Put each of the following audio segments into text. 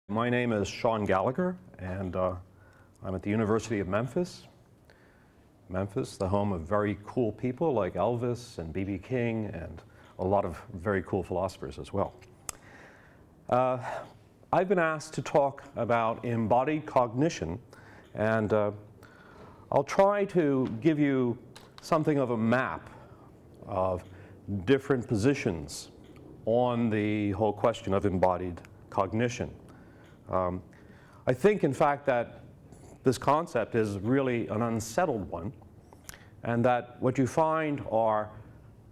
My name is Shaun Gallagher, and I'm at the University of Memphis. Memphis, the home of very cool people like Elvis and B.B. King and a lot of very cool philosophers as well. I've been asked to talk about embodied cognition, and I'll try to give you something of a map of different positions on the whole question of embodied cognition. I think, in fact, that this concept is really an unsettled one, and that what you find are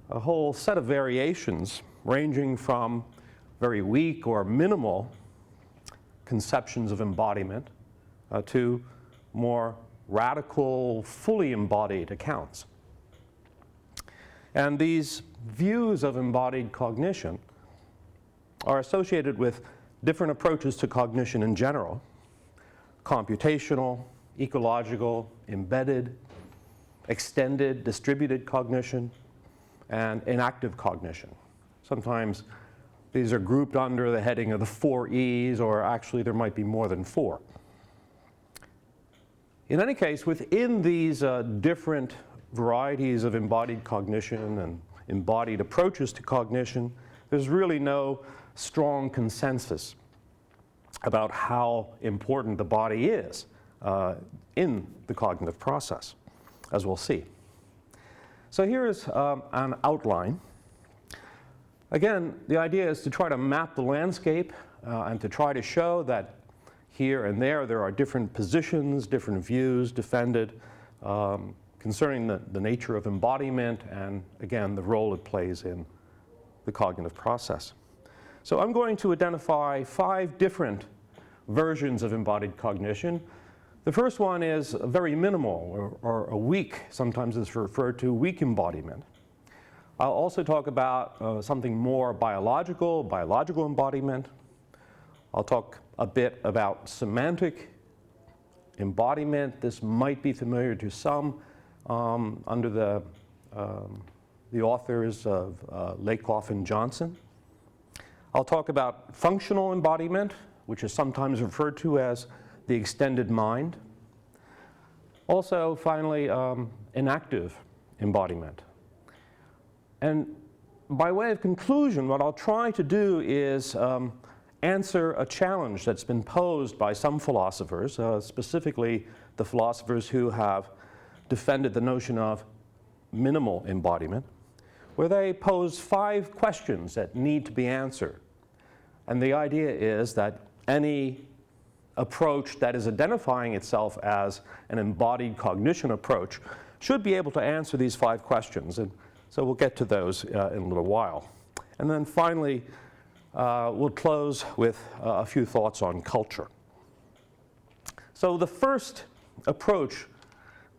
a whole set of variations ranging from very weak or minimal conceptions of embodiment to more radical, fully embodied accounts. And these views of embodied cognition are associated with different approaches to cognition in general: computational, ecological, embedded, extended, distributed cognition, and inactive cognition. Sometimes these are grouped under the heading of the 4 E's, or actually there might be more than 4. In any case, within these different varieties of embodied cognition and embodied approaches to cognition, there's really no strong consensus about how important the body is in the cognitive process, as we'll see. So here's an outline. Again, the idea is to try to map the landscape and to try to show that here and there are different positions, different views defended concerning the nature of embodiment and, again, the role it plays in the cognitive process. So I'm going to identify 5 different versions of embodied cognition. The first one is very minimal or a weak, sometimes it's referred to weak embodiment. I'll also talk about something more biological embodiment. I'll talk a bit about semantic embodiment. This might be familiar to some under the authors of Lakoff and Johnson. I'll talk about functional embodiment, which is sometimes referred to as the extended mind. Also, finally, inactive embodiment. And by way of conclusion, what I'll try to do is answer a challenge that's been posed by some philosophers, specifically the philosophers who have defended the notion of minimal embodiment, where they pose 5 questions that need to be answered. And the idea is that any approach that is identifying itself as an embodied cognition approach should be able to answer these 5 questions. And so we'll get to those in a little while. And then finally, we'll close with a few thoughts on culture. So the first approach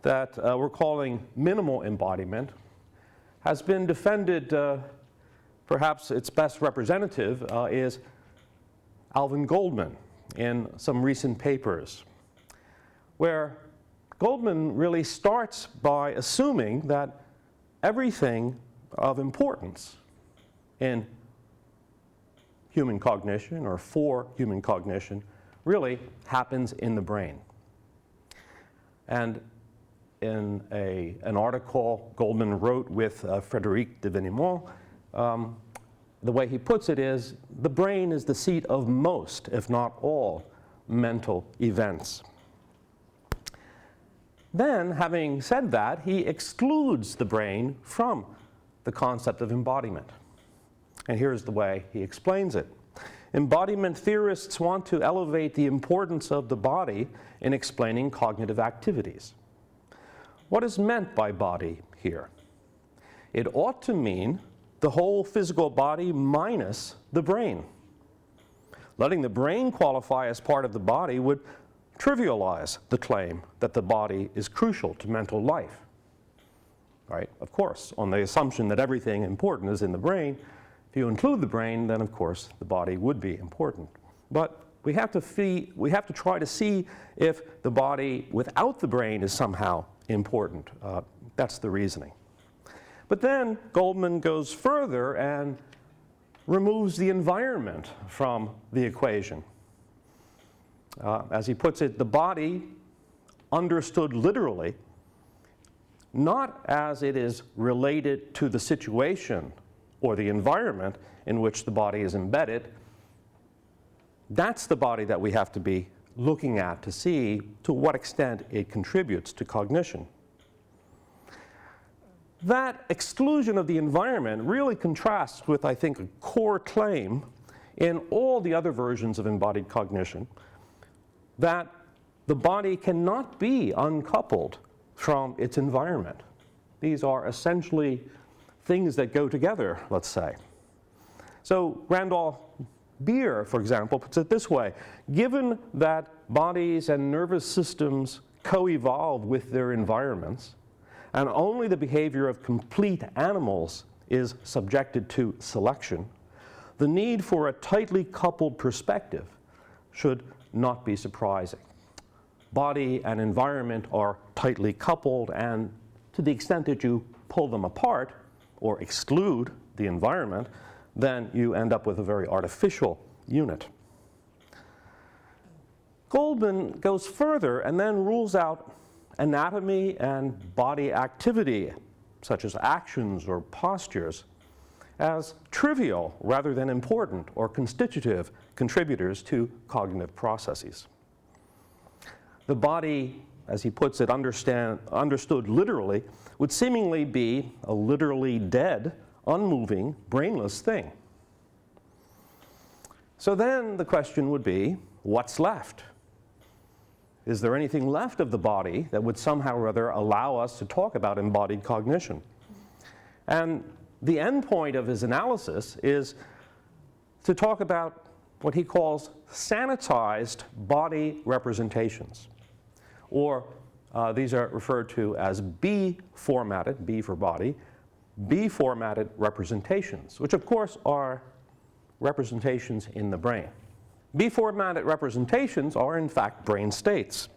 that we're calling minimal embodiment has been defended, perhaps its best representative is Alvin Goldman in some recent papers, where Goldman really starts by assuming that everything of importance in human cognition or for human cognition really happens in the brain. And in an article Goldman wrote with Frédéric de Venimont, the way he puts it is, the brain is the seat of most, if not all, mental events. Then, having said that, he excludes the brain from the concept of embodiment. And here's the way he explains it. Embodiment theorists want to elevate the importance of the body in explaining cognitive activities. What is meant by body here? It ought to mean the whole physical body minus the brain. Letting the brain qualify as part of the body would trivialize the claim that the body is crucial to mental life. Right? Of course, on the assumption that everything important is in the brain, if you include the brain, then of course the body would be important. But we have to try to see if the body without the brain is somehow important. That's the reasoning. But then Goldman goes further and removes the environment from the equation. As he puts it, the body understood literally, not as it is related to the situation or the environment in which the body is embedded. That's the body that we have to be looking at to see to what extent it contributes to cognition. That exclusion of the environment really contrasts with, I think, a core claim in all the other versions of embodied cognition, that the body cannot be uncoupled from its environment. These are essentially things that go together, let's say. So Randolph Beer, for example, puts it this way: given that bodies and nervous systems co-evolve with their environments, and only the behavior of complete animals is subjected to selection, the need for a tightly coupled perspective should not be surprising. Body and environment are tightly coupled, and to the extent that you pull them apart or exclude the environment, then you end up with a very artificial unit. Goldman goes further and then rules out anatomy and body activity, such as actions or postures, as trivial rather than important or constitutive contributors to cognitive processes. The body, as he puts it, understood literally, would seemingly be a literally dead, unmoving, brainless thing. So then the question would be, what's left? Is there anything left of the body that would somehow or other allow us to talk about embodied cognition? And the end point of his analysis is to talk about what he calls sanitized body representations, or these are referred to as B-formatted, B for body, B-formatted representations, which of course are representations in the brain. B-formatted representations are in fact brain states.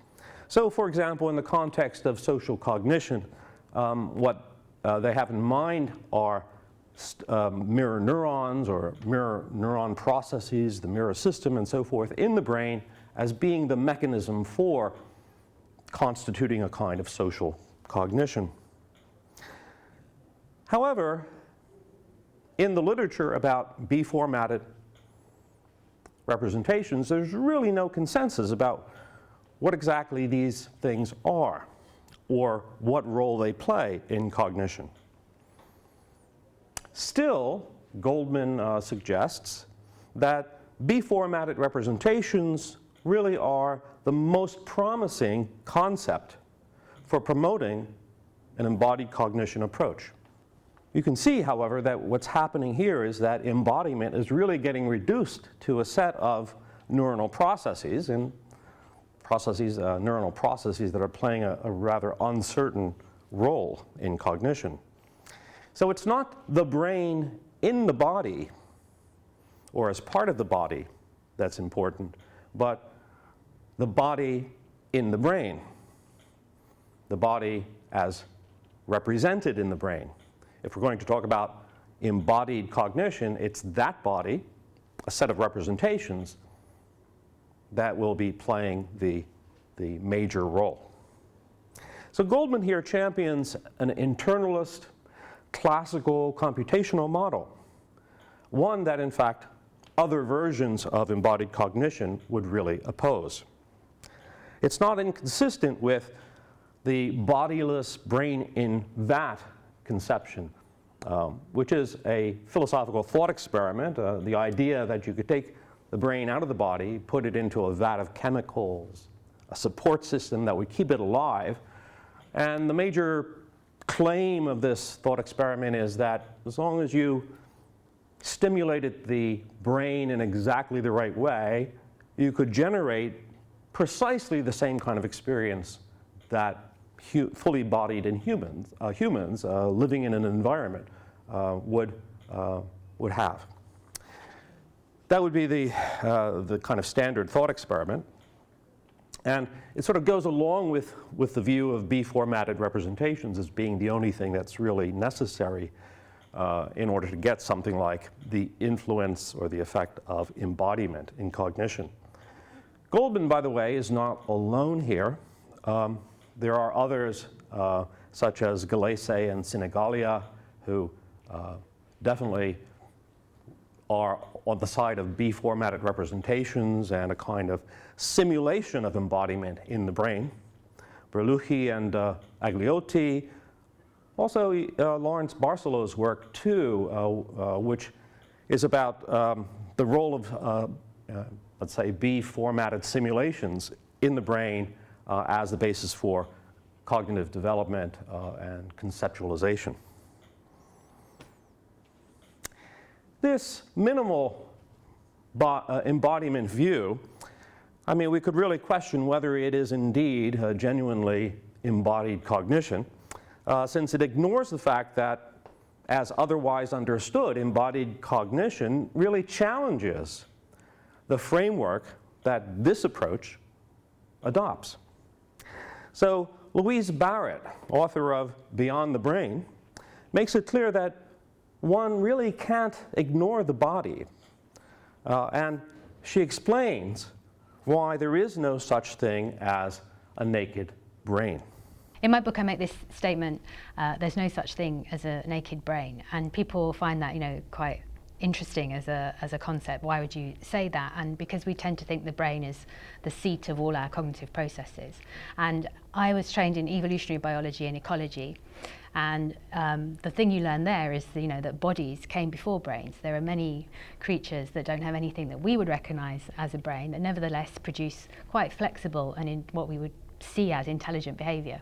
So for example, in the context of social cognition, what they have in mind are mirror neurons or mirror neuron processes, the mirror system and so forth in the brain as being the mechanism for constituting a kind of social cognition. However, in the literature about B-formatted representations, there's really no consensus about what exactly these things are or what role they play in cognition. Still, Goldman suggests that B-formatted representations really are the most promising concept for promoting an embodied cognition approach. You can see, however, that what's happening here is that embodiment is really getting reduced to a set of neuronal processes, and neuronal processes that are playing a rather uncertain role in cognition. So it's not the brain in the body or as part of the body that's important, but the body in the brain, the body as represented in the brain. If we're going to talk about embodied cognition, it's that body, a set of representations, that will be playing the major role. So Goldman here champions an internalist, classical computational model, one that in fact other versions of embodied cognition would really oppose. It's not inconsistent with the bodiless brain in vat conception, which is a philosophical thought experiment, the idea that you could take the brain out of the body, put it into a vat of chemicals, a support system that would keep it alive. And the major claim of this thought experiment is that as long as you stimulated the brain in exactly the right way, you could generate precisely the same kind of experience that fully bodied in humans living in an environment would have. That would be the kind of standard thought experiment. And it sort of goes along with the view of B-formatted representations as being the only thing that's really necessary in order to get something like the influence or the effect of embodiment in cognition. Goldman, by the way, is not alone here. There are others, such as Gallagher and Sinigalia, who definitely are on the side of B-formatted representations and a kind of simulation of embodiment in the brain. Berlucchi and Agliotti. Also, Lawrence Barcelow's work, too, which is about the role of, let's say, B-formatted simulations in the brain as the basis for cognitive development and conceptualization. This minimal embodiment view, I mean, we could really question whether it is indeed a genuinely embodied cognition, since it ignores the fact that, as otherwise understood, embodied cognition really challenges the framework that this approach adopts. So Louise Barrett, author of Beyond the Brain, makes it clear that one really can't ignore the body. And she explains why there is no such thing as a naked brain. In my book, I make this statement, there's no such thing as a naked brain. And people find that, quite interesting as a concept. Why would you say that? And because we tend to think the brain is the seat of all our cognitive processes. And I was trained in evolutionary biology and ecology. And the thing you learn there is, that bodies came before brains. There are many creatures that don't have anything that we would recognize as a brain, that nevertheless produce quite flexible and in what we would see as intelligent behavior.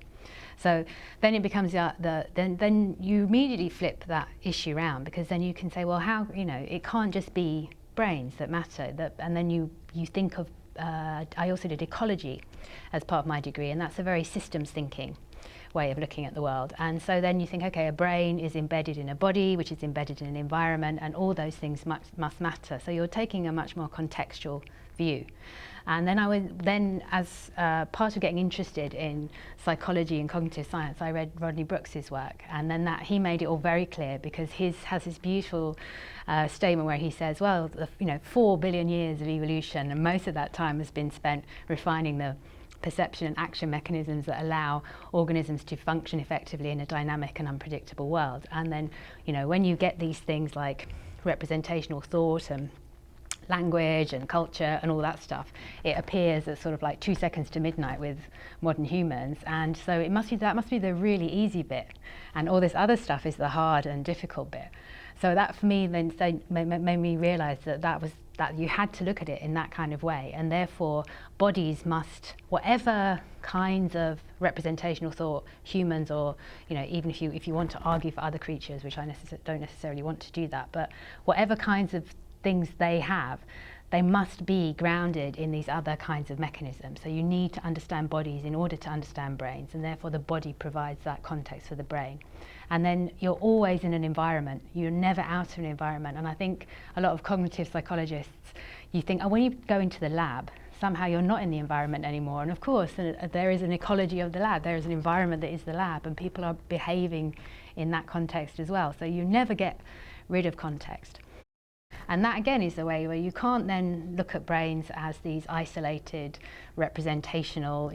So then it becomes then you immediately flip that issue around, because then you can say, well, how, it can't just be brains that matter. And then you think of, I also did ecology as part of my degree, and that's a very systems thinking way of looking at the world. And so then you think, okay, a brain is embedded in a body, which is embedded in an environment, and all those things must matter. So you're taking a much more contextual view. And then as part of getting interested in psychology and cognitive science, I read Rodney Brooks's work, and then he made it all very clear, because his has this beautiful statement where he says, well, 4 billion years of evolution, and most of that time has been spent refining the perception and action mechanisms that allow organisms to function effectively in a dynamic and unpredictable world. And then, when you get these things like representational thought and language and culture and all that stuff, it appears at sort of like 2 seconds to midnight with modern humans. And so that must be the really easy bit, and all this other stuff is the hard and difficult bit. So that for me then made me realize that you had to look at it in that kind of way, and therefore bodies must, whatever kinds of representational thought humans, or even if you want to argue for other creatures, which I don't necessarily want to do that, but whatever kinds of things they have, they must be grounded in these other kinds of mechanisms. So you need to understand bodies in order to understand brains, and therefore the body provides that context for the brain. And then you're always in an environment, you're never out of an environment. And I think a lot of cognitive psychologists, you think, when you go into the lab, somehow you're not in the environment anymore. And of course, there is an ecology of the lab, there is an environment that is the lab, and people are behaving in that context as well. So you never get rid of context. And that again is the way where you can't then look at brains as these isolated, representational,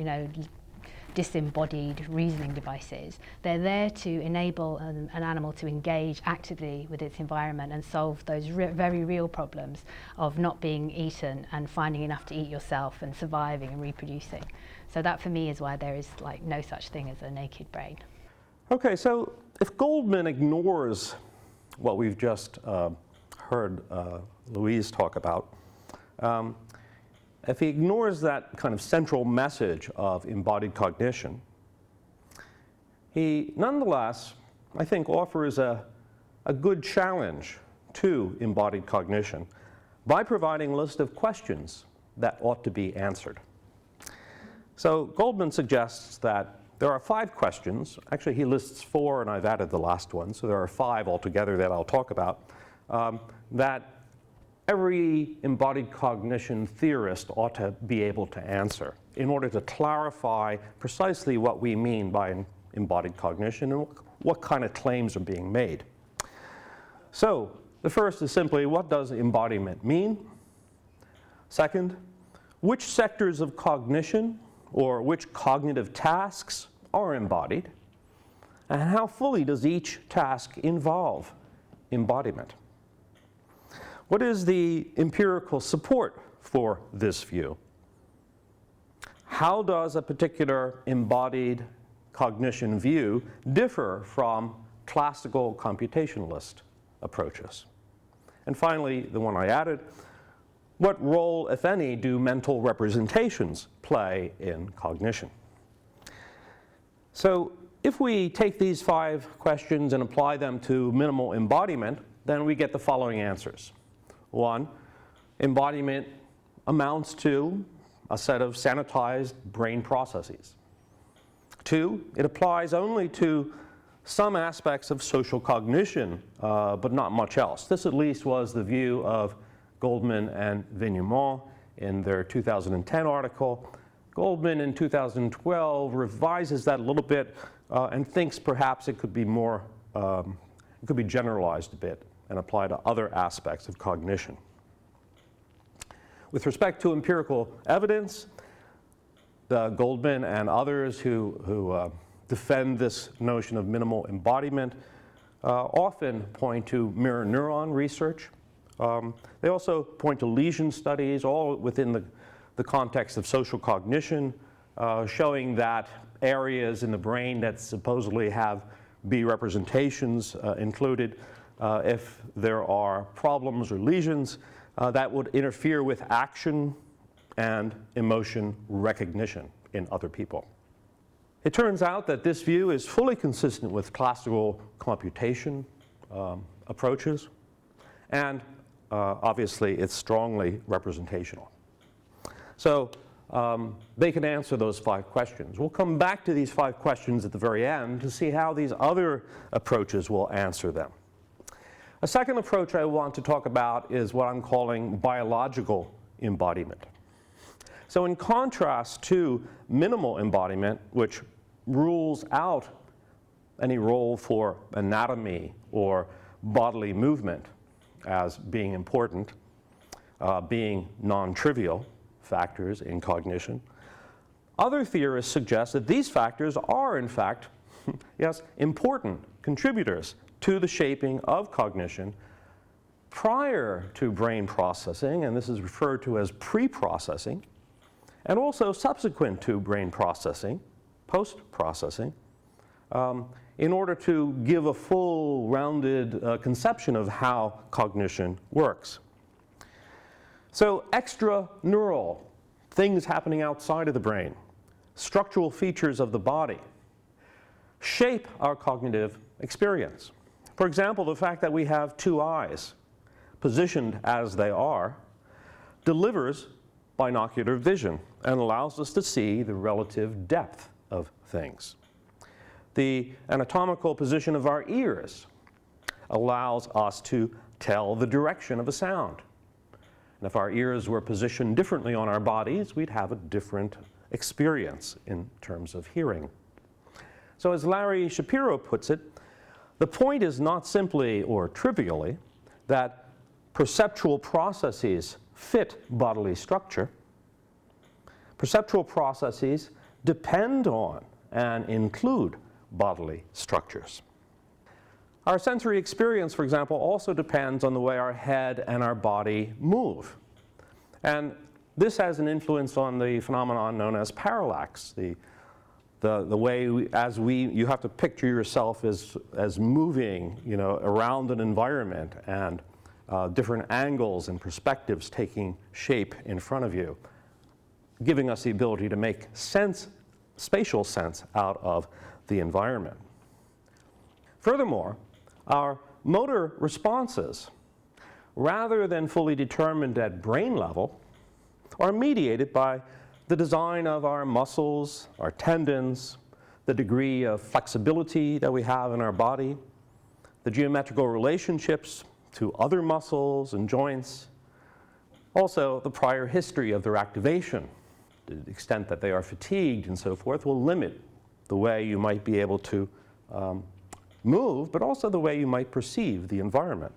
disembodied reasoning devices. They're there to enable an animal to engage actively with its environment and solve those very real problems of not being eaten and finding enough to eat yourself and surviving and reproducing. So that for me is why there is no such thing as a naked brain. Okay, so if Goldman ignores what we've just heard Louise talk about, if he ignores that kind of central message of embodied cognition, he nonetheless, I think, offers a good challenge to embodied cognition by providing a list of questions that ought to be answered. So Goldman suggests that there are 5 questions. Actually, he lists 4, and I've added the last one, so there are 5 altogether that I'll talk about, that every embodied cognition theorist ought to be able to answer in order to clarify precisely what we mean by embodied cognition and what kind of claims are being made. So the first is simply, what does embodiment mean? Second, which sectors of cognition or which cognitive tasks are embodied, and how fully does each task involve embodiment? What is the empirical support for this view? How does a particular embodied cognition view differ from classical computationalist approaches? And finally, the one I added, what role, if any, do mental representations play in cognition? So if we take these 5 questions and apply them to minimal embodiment, then we get the following answers. 1, embodiment amounts to a set of sanitized brain processes. 2, it applies only to some aspects of social cognition, but not much else. This at least was the view of Goldman and Vignemont in their 2010 article. Goldman in 2012 revises that a little bit and thinks perhaps it could be more, it could be generalized a bit and apply to other aspects of cognition. With respect to empirical evidence, Goldman and others who defend this notion of minimal embodiment often point to mirror neuron research. They also point to lesion studies, all within the context of social cognition, showing that areas in the brain that supposedly have B representations included, if there are problems or lesions, that would interfere with action and emotion recognition in other people. It turns out that this view is fully consistent with classical computation approaches, and obviously it's strongly representational. So they can answer those 5 questions. We'll come back to these 5 questions at the very end to see how these other approaches will answer them. A second approach I want to talk about is what I'm calling biological embodiment. So in contrast to minimal embodiment, which rules out any role for anatomy or bodily movement as being important, being non-trivial factors in cognition, other theorists suggest that these factors are, in fact, yes, important contributors to the shaping of cognition prior to brain processing, and this is referred to as pre-processing, and also subsequent to brain processing, post-processing, in order to give a full, rounded conception of how cognition works. So extraneural, things happening outside of the brain, structural features of the body, shape our cognitive experience. For example, the fact that we have 2 eyes, positioned as they are, delivers binocular vision and allows us to see the relative depth of things. The anatomical position of our ears allows us to tell the direction of a sound. And if our ears were positioned differently on our bodies, we'd have a different experience in terms of hearing. So as Larry Shapiro puts it, the point is not simply or trivially that perceptual processes fit bodily structure. Perceptual processes depend on and include bodily structures. Our sensory experience, for example, also depends on the way our head and our body move. And this has an influence on the phenomenon known as parallax, the way you have to picture yourself as moving, around an environment and different angles and perspectives taking shape in front of you, giving us the ability to make sense, spatial sense out of the environment. Furthermore, our motor responses, rather than fully determined at brain level, are mediated by the design of our muscles, our tendons, the degree of flexibility that we have in our body, the geometrical relationships to other muscles and joints, also the prior history of their activation. To the extent that they are fatigued and so forth will limit the way you might be able to move, but also the way you might perceive the environment.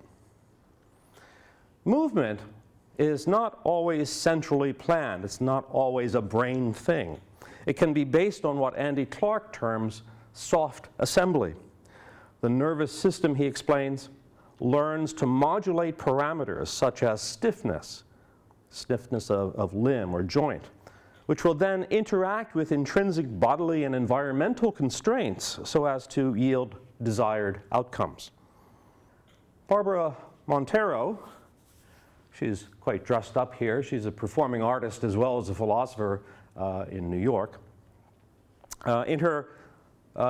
Movement is not always centrally planned. It's not always a brain thing. It can be based on what Andy Clark terms soft assembly. The nervous system, he explains, learns to modulate parameters such as stiffness of limb or joint, which will then interact with intrinsic bodily and environmental constraints so as to yield desired outcomes. Barbara Montero, she's quite dressed up here. She's a performing artist as well as a philosopher in New York. In her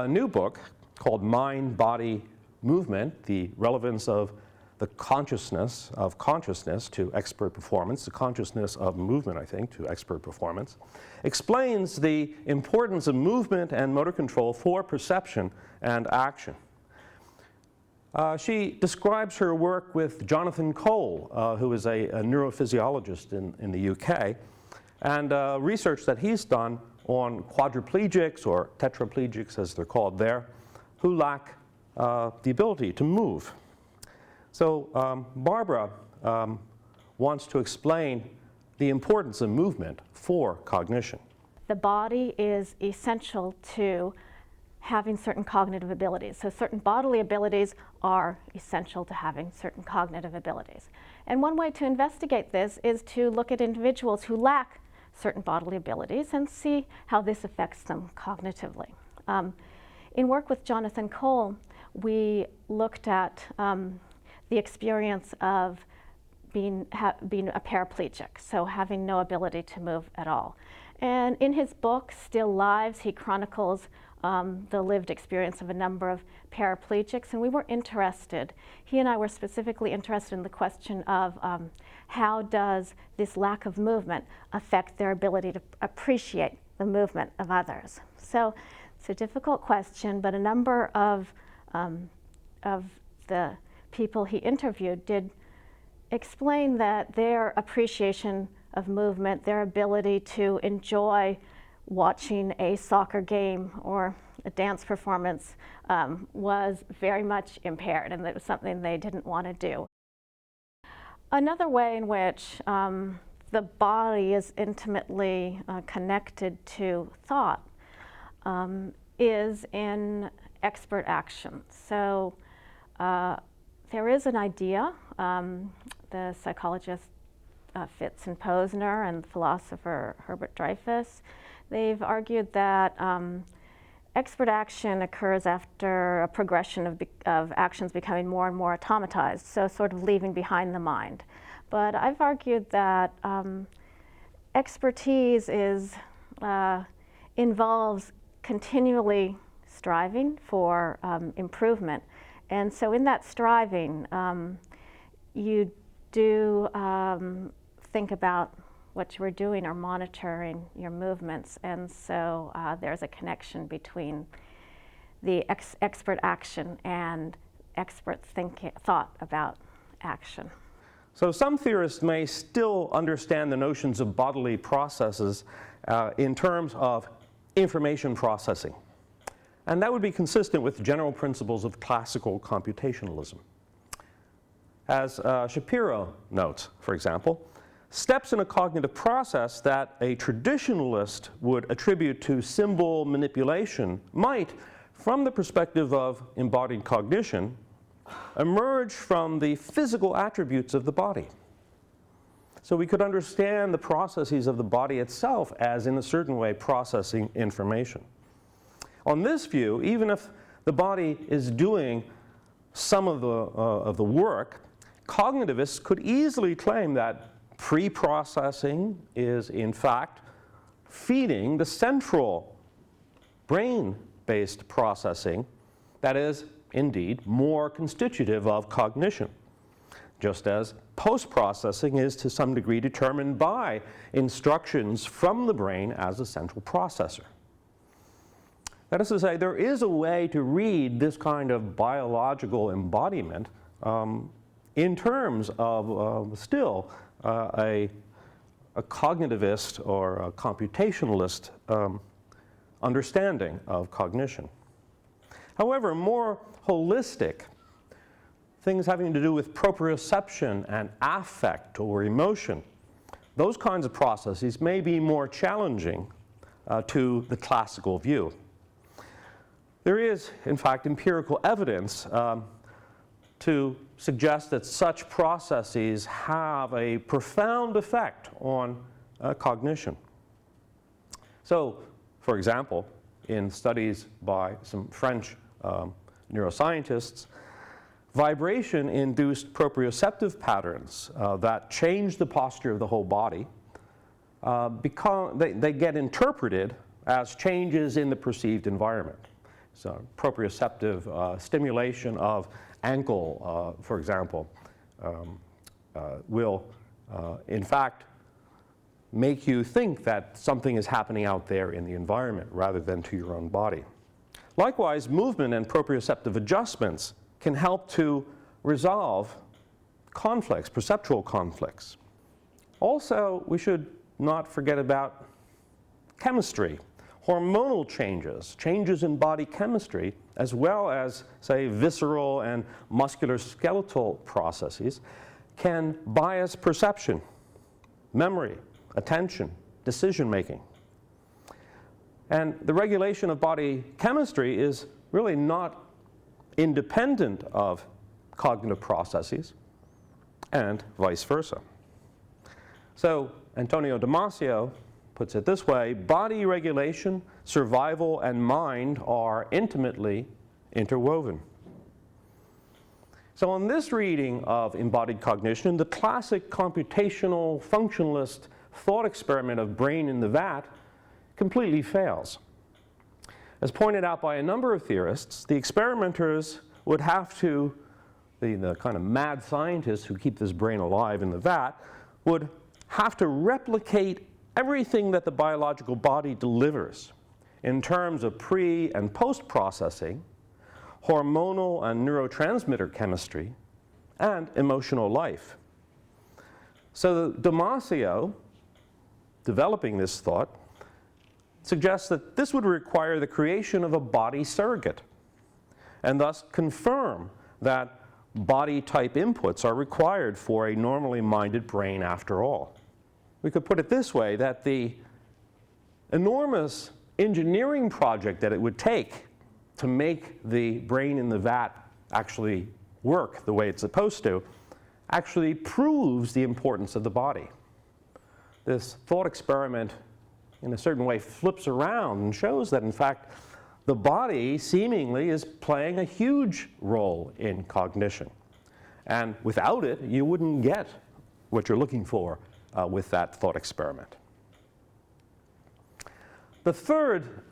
new book called Mind, Body, Movement, the relevance of the consciousness to expert performance, the consciousness of movement, I think, to expert performance, explains the importance of movement and motor control for perception and action. She describes her work with Jonathan Cole, who is a neurophysiologist in the UK, and research that he's done on quadriplegics, or tetraplegics as they're called there, who lack the ability to move. So Barbara wants to explain the importance of movement for cognition. The body is essential to having certain cognitive abilities. So certain bodily abilities are essential to having certain cognitive abilities. And one way to investigate this is to look at individuals who lack certain bodily abilities and see how this affects them cognitively. In work with Jonathan Cole, we looked at the experience of being a paraplegic, so having no ability to move at all. And in his book, Still Lives, he chronicles the lived experience of a number of paraplegics, and we were interested, he and I were specifically interested in the question of how does this lack of movement affect their ability to appreciate the movement of others. So it's a difficult question, but a number of the people he interviewed did explain that their appreciation of movement, their ability to enjoy watching a soccer game or a dance performance was very much impaired, and that was something they didn't want to do. Another way in which the body is intimately connected to thought is in expert action. So there is an idea, the psychologist Fitz and Posner and the philosopher Herbert Dreyfus, they've argued that expert action occurs after a progression of actions becoming more and more automatized, so sort of leaving behind the mind. But I've argued that expertise involves continually striving for improvement. And so in that striving, you do think about what you were doing or monitoring your movements. And so there's a connection between the expert action and expert thought about action. So some theorists may still understand the notions of bodily processes in terms of information processing. And that would be consistent with general principles of classical computationalism. As Shapiro notes, for example, steps in a cognitive process that a traditionalist would attribute to symbol manipulation might, from the perspective of embodied cognition, emerge from the physical attributes of the body. So we could understand the processes of the body itself as, in a certain way, processing information. On this view, even if the body is doing some of the work, cognitivists could easily claim that pre-processing is, in fact, feeding the central brain-based processing that is, indeed, more constitutive of cognition, just as post-processing is to some degree determined by instructions from the brain as a central processor. That is to say, there is a way to read this kind of biological embodiment in terms of still a cognitivist or a computationalist understanding of cognition. However, more holistic things having to do with proprioception and affect or emotion, those kinds of processes may be more challenging to the classical view. There is, in fact, empirical evidence to suggest that such processes have a profound effect on cognition. So, for example, in studies by some French neuroscientists, vibration-induced proprioceptive patterns that change the posture of the whole body, they get interpreted as changes in the perceived environment. So proprioceptive stimulation of ankle, for example, will in fact make you think that something is happening out there in the environment rather than to your own body. Likewise, movement and proprioceptive adjustments can help to resolve conflicts, perceptual conflicts. Also, we should not forget about chemistry, hormonal changes, changes in body chemistry, as well as, say, visceral and musculoskeletal processes, can bias perception, memory, attention, decision-making. And the regulation of body chemistry is really not independent of cognitive processes, and vice versa. So Antonio Damasio puts it this way: body regulation, survival, and mind are intimately interwoven. So on this reading of Embodied Cognition, the classic computational functionalist thought experiment of brain in the vat completely fails. As pointed out by a number of theorists, the experimenters would have to, the kind of mad scientists who keep this brain alive in the vat, would have to replicate everything that the biological body delivers in terms of pre- and post-processing, hormonal and neurotransmitter chemistry, and emotional life. So Damasio, developing this thought, suggests that this would require the creation of a body surrogate, and thus confirm that body-type inputs are required for a normally minded brain after all. We could put it this way, that the enormous engineering project that it would take to make the brain in the vat actually work the way it's supposed to actually proves the importance of the body. This thought experiment, in a certain way, flips around and shows that, in fact, the body seemingly is playing a huge role in cognition. And without it, you wouldn't get what you're looking for with that thought experiment. The third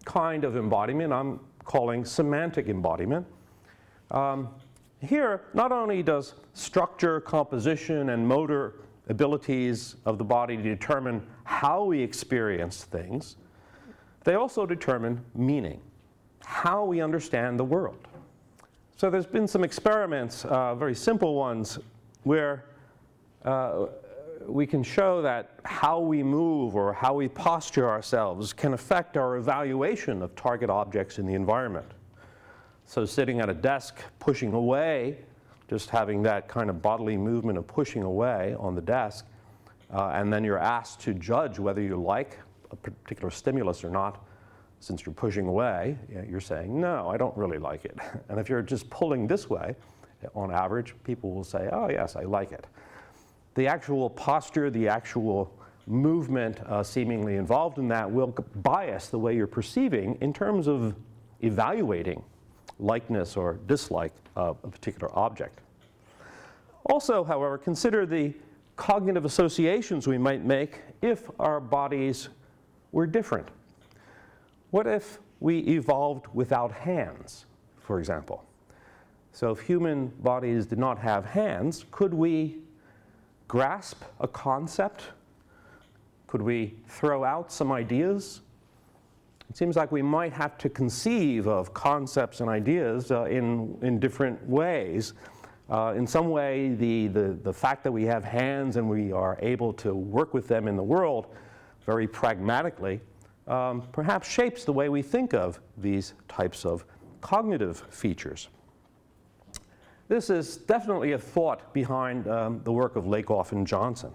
kind of embodiment I'm calling semantic embodiment. Here, not only does structure, composition, and motor abilities of the body determine how we experience things, they also determine meaning, how we understand the world. So there's been some experiments, very simple ones, where we can show that how we move or how we posture ourselves can affect our evaluation of target objects in the environment. So sitting at a desk, pushing away, just having that kind of bodily movement of pushing away on the desk, and then you're asked to judge whether you like a particular stimulus or not. Since you're pushing away, you're saying, no, I don't really like it. And if you're just pulling this way, on average, people will say, oh yes, I like it. The actual posture, the actual movement seemingly involved in that will bias the way you're perceiving in terms of evaluating likeness or dislike of a particular object. Also, however, consider the cognitive associations we might make if our bodies were different. What if we evolved without hands, for example? So if human bodies did not have hands, could we grasp a concept? Could we throw out some ideas? It seems like we might have to conceive of concepts and ideas in different ways. In some way, the fact that we have hands and we are able to work with them in the world very pragmatically perhaps shapes the way we think of these types of cognitive features. this is definitely a thought behind the work of Lakoff and Johnson.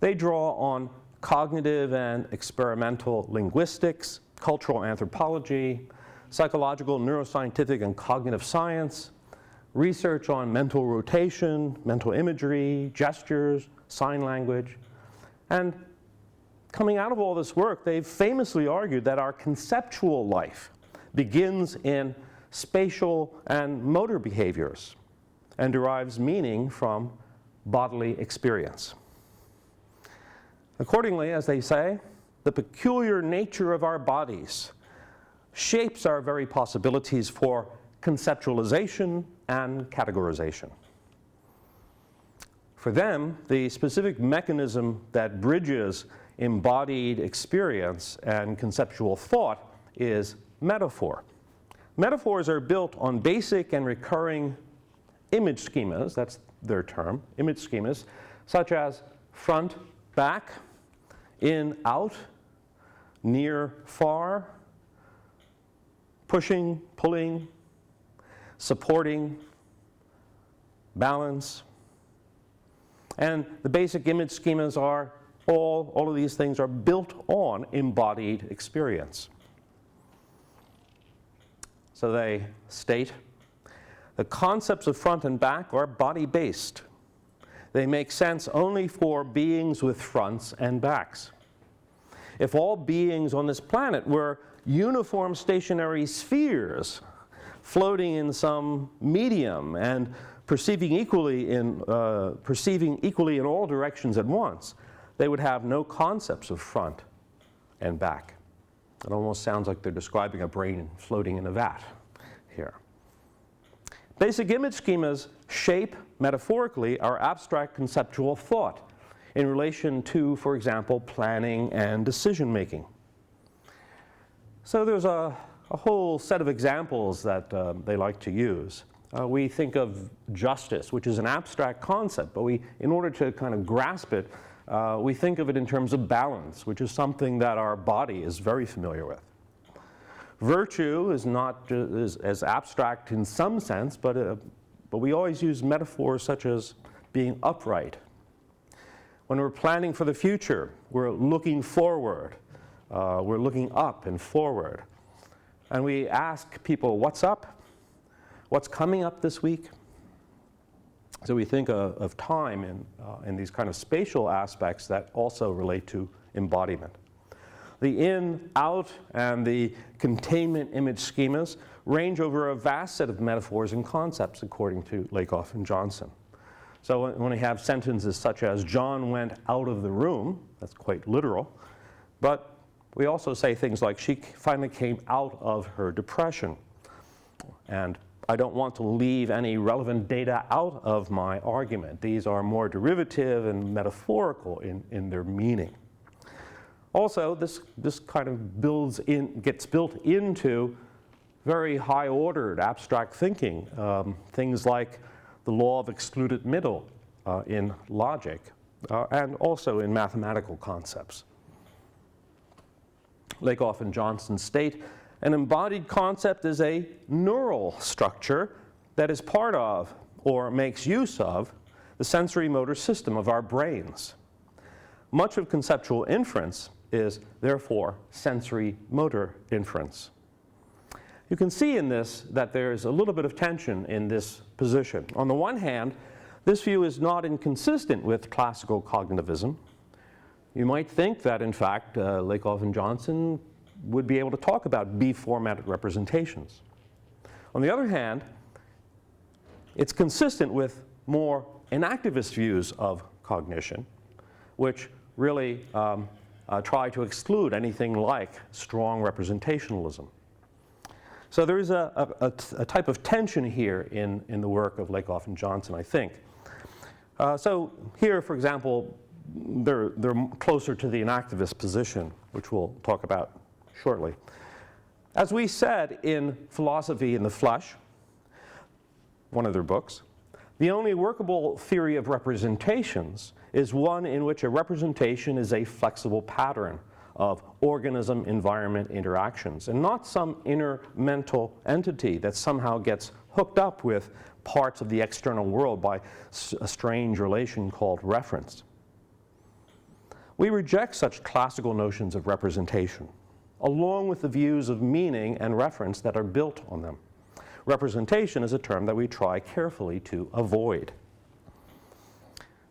They draw on cognitive and experimental linguistics, cultural anthropology, psychological, neuroscientific, and cognitive science, research on mental rotation, mental imagery, gestures, sign language. And coming out of all this work, they've famously argued that our conceptual life begins in spatial and motor behaviors and derives meaning from bodily experience. Accordingly, as they say, the peculiar nature of our bodies shapes our very possibilities for conceptualization and categorization. For them, the specific mechanism that bridges embodied experience and conceptual thought is metaphor. Metaphors are built on basic and recurring image schemas, that's their term, image schemas, such as front, back, in, out, near, far, pushing, pulling, supporting, balance. And the basic image schemas are all of these things are built on embodied experience. So they state, the concepts of front and back are body-based. They make sense only for beings with fronts and backs. If all beings on this planet were uniform stationary spheres floating in some medium and perceiving equally in all directions at once, they would have no concepts of front and back. It almost sounds like they're describing a brain floating in a vat here. Basic image schemas shape, metaphorically, our abstract conceptual thought in relation to, for example, planning and decision making. So there's a whole set of examples that they like to use. We think of justice, which is an abstract concept, but in order to kind of grasp it, we think of it in terms of balance, which is something that our body is very familiar with. Virtue is not as abstract in some sense, but we always use metaphors such as being upright. When we're planning for the future, we're looking forward. We're looking up and forward. And we ask people, what's up? What's coming up this week? So we think of time in these kind of spatial aspects that also relate to embodiment. The in, out, and the containment image schemas range over a vast set of metaphors and concepts, according to Lakoff and Johnson. So when we have sentences such as, John went out of the room, that's quite literal, but we also say things like, she finally came out of her depression, and I don't want to leave any relevant data out of my argument. These are more derivative and metaphorical in their meaning. Also, this kind of gets built into very high-ordered abstract thinking, things like the law of excluded middle in logic, and also in mathematical concepts. Lakoff and Johnson state, an embodied concept is a neural structure that is part of or makes use of the sensory motor system of our brains. Much of conceptual inference is therefore sensory motor inference. You can see in this that there's a little bit of tension in this position. On the one hand, this view is not inconsistent with classical cognitivism. You might think that, in fact, Lakoff and Johnson would be able to talk about B-formatted representations. On the other hand, it's consistent with more inactivist views of cognition, which really try to exclude anything like strong representationalism. So there is a type of tension here in the work of Lakoff and Johnson, I think. So here, for example, they're closer to the inactivist position, which we'll talk about shortly. As we said in Philosophy in the Flesh, one of their books, the only workable theory of representations is one in which a representation is a flexible pattern of organism-environment interactions, and not some inner mental entity that somehow gets hooked up with parts of the external world by a strange relation called reference. We reject such classical notions of representation, along with the views of meaning and reference that are built on them. Representation is a term that we try carefully to avoid.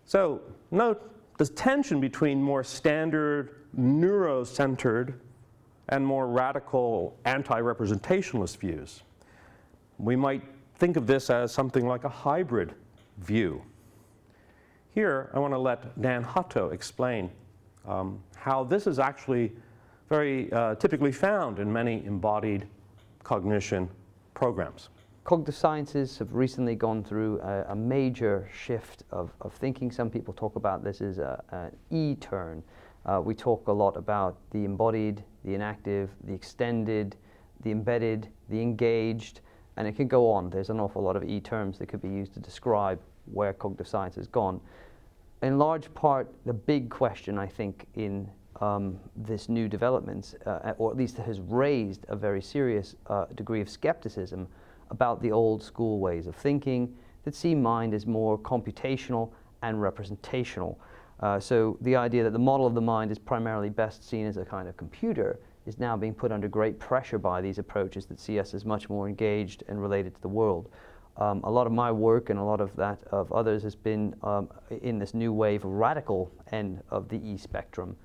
So note the tension between more standard, neurocentered, and more radical anti-representationalist views. We might think of this as something like a hybrid view. Here, I want to let Dan Hutto explain how this is actually very typically found in many embodied cognition programs. Cognitive sciences have recently gone through a major shift of thinking. Some people talk about this as an E-turn. We talk a lot about the embodied, the inactive, the extended, the embedded, the engaged, and it can go on. There's an awful lot of E-terms that could be used to describe where cognitive science has gone. In large part, the big question, I think, in this new developments, or at least has raised a very serious degree of skepticism about the old school ways of thinking that see mind as more computational and representational. So the idea that the model of the mind is primarily best seen as a kind of computer is now being put under great pressure by these approaches that see us as much more engaged and related to the world. A lot of my work and a lot of that of others has been in this new wave of radical end of the E spectrum,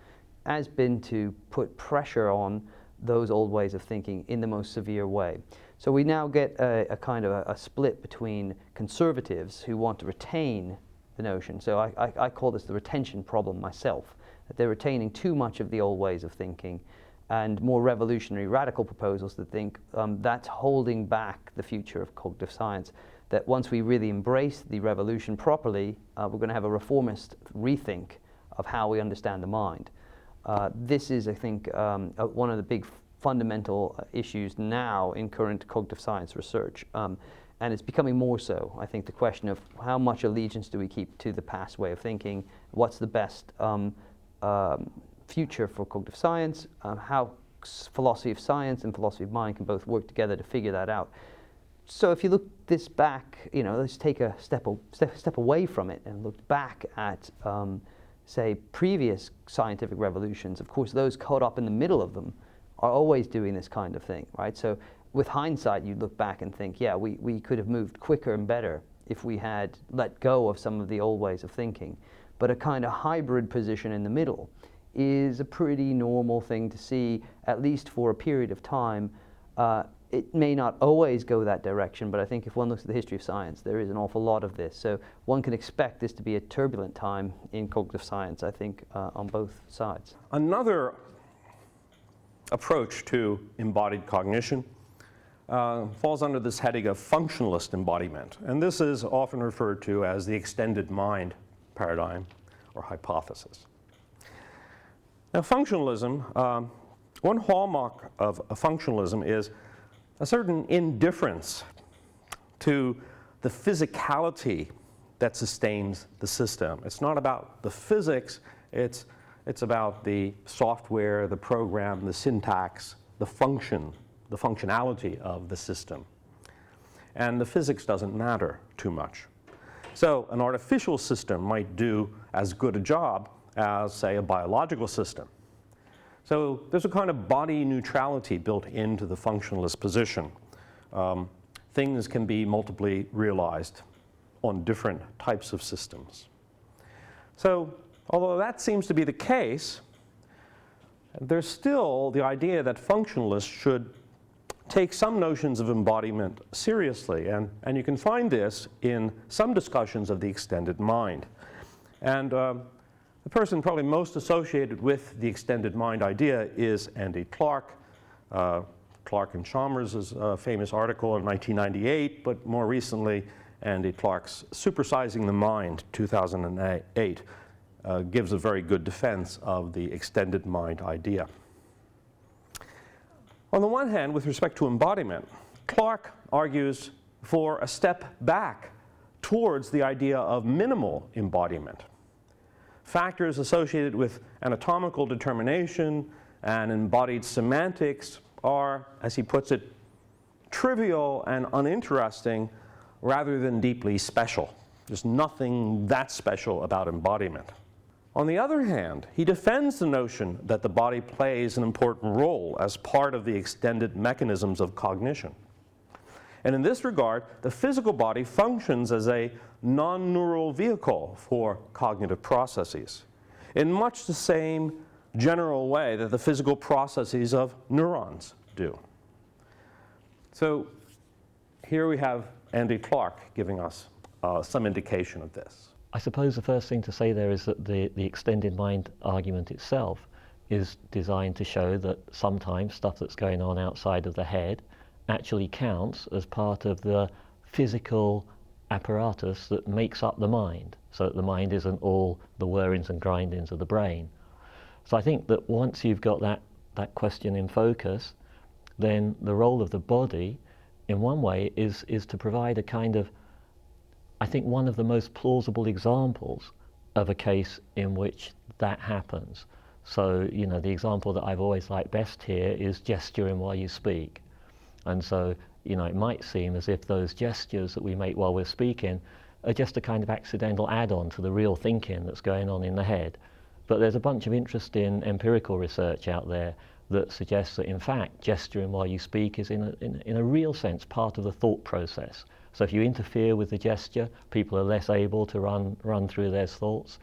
has been to put pressure on those old ways of thinking in the most severe way. So we now get a kind of a split between conservatives who want to retain the notion. So I call this the retention problem myself, that they're retaining too much of the old ways of thinking, and more revolutionary radical proposals that think that's holding back the future of cognitive science, that once we really embrace the revolution properly, we're going to have a reformist rethink of how we understand the mind. This is, I think, one of the big fundamental issues now in current cognitive science research. And it's becoming more so. I think the question of how much allegiance do we keep to the past way of thinking, what's the best future for cognitive science, how philosophy of science and philosophy of mind can both work together to figure that out. So if you look this back, let's take a step away from it and look back at say, previous scientific revolutions. Of course, those caught up in the middle of them are always doing this kind of thing, right? So with hindsight, you look back and think, yeah, we could have moved quicker and better if we had let go of some of the old ways of thinking. But a kind of hybrid position in the middle is a pretty normal thing to see, at least for a period of time. It may not always go that direction, but I think if one looks at the history of science, there is an awful lot of this. So one can expect this to be a turbulent time in cognitive science, I think, on both sides. Another approach to embodied cognition falls under this heading of functionalist embodiment. And this is often referred to as the extended mind paradigm or hypothesis. Now, functionalism, one hallmark of functionalism is a certain indifference to the physicality that sustains the system. It's not about the physics, it's about the software, the program, the syntax, the functionality of the system. And the physics doesn't matter too much. So an artificial system might do as good a job as, say, a biological system. So there's a kind of body neutrality built into the functionalist position. Things can be multiply realized on different types of systems. So although that seems to be the case, there's still the idea that functionalists should take some notions of embodiment seriously. And you can find this in some discussions of the extended mind. And the person probably most associated with the extended mind idea is Andy Clark. Clark and Chalmers' famous article in 1998, but more recently, Andy Clark's Supersizing the Mind, 2008, gives a very good defense of the extended mind idea. On the one hand, with respect to embodiment, Clark argues for a step back towards the idea of minimal embodiment. Factors associated with anatomical determination and embodied semantics are, as he puts it, trivial and uninteresting rather than deeply special. There's nothing that special about embodiment. On the other hand, he defends the notion that the body plays an important role as part of the extended mechanisms of cognition. And in this regard, the physical body functions as a non-neural vehicle for cognitive processes, in much the same general way that the physical processes of neurons do. So here we have Andy Clark giving us some indication of this. I suppose the first thing to say there is that the extended mind argument itself is designed to show that sometimes stuff that's going on outside of the head actually counts as part of the physical apparatus that makes up the mind, so that the mind isn't all the whirrings and grindings of the brain. So I think that once you've got that question in focus, then the role of the body, in one way, is to provide a kind of, I think, one of the most plausible examples of a case in which that happens. So, you know, the example that I've always liked best here is gesturing while you speak. And so, you know, it might seem as if those gestures that we make while we're speaking are just a kind of accidental add-on to the real thinking that's going on in the head. But there's a bunch of interesting empirical research out there that suggests that, in fact, gesturing while you speak is in a real sense part of the thought process. So if you interfere with the gesture, people are less able to run through their thoughts.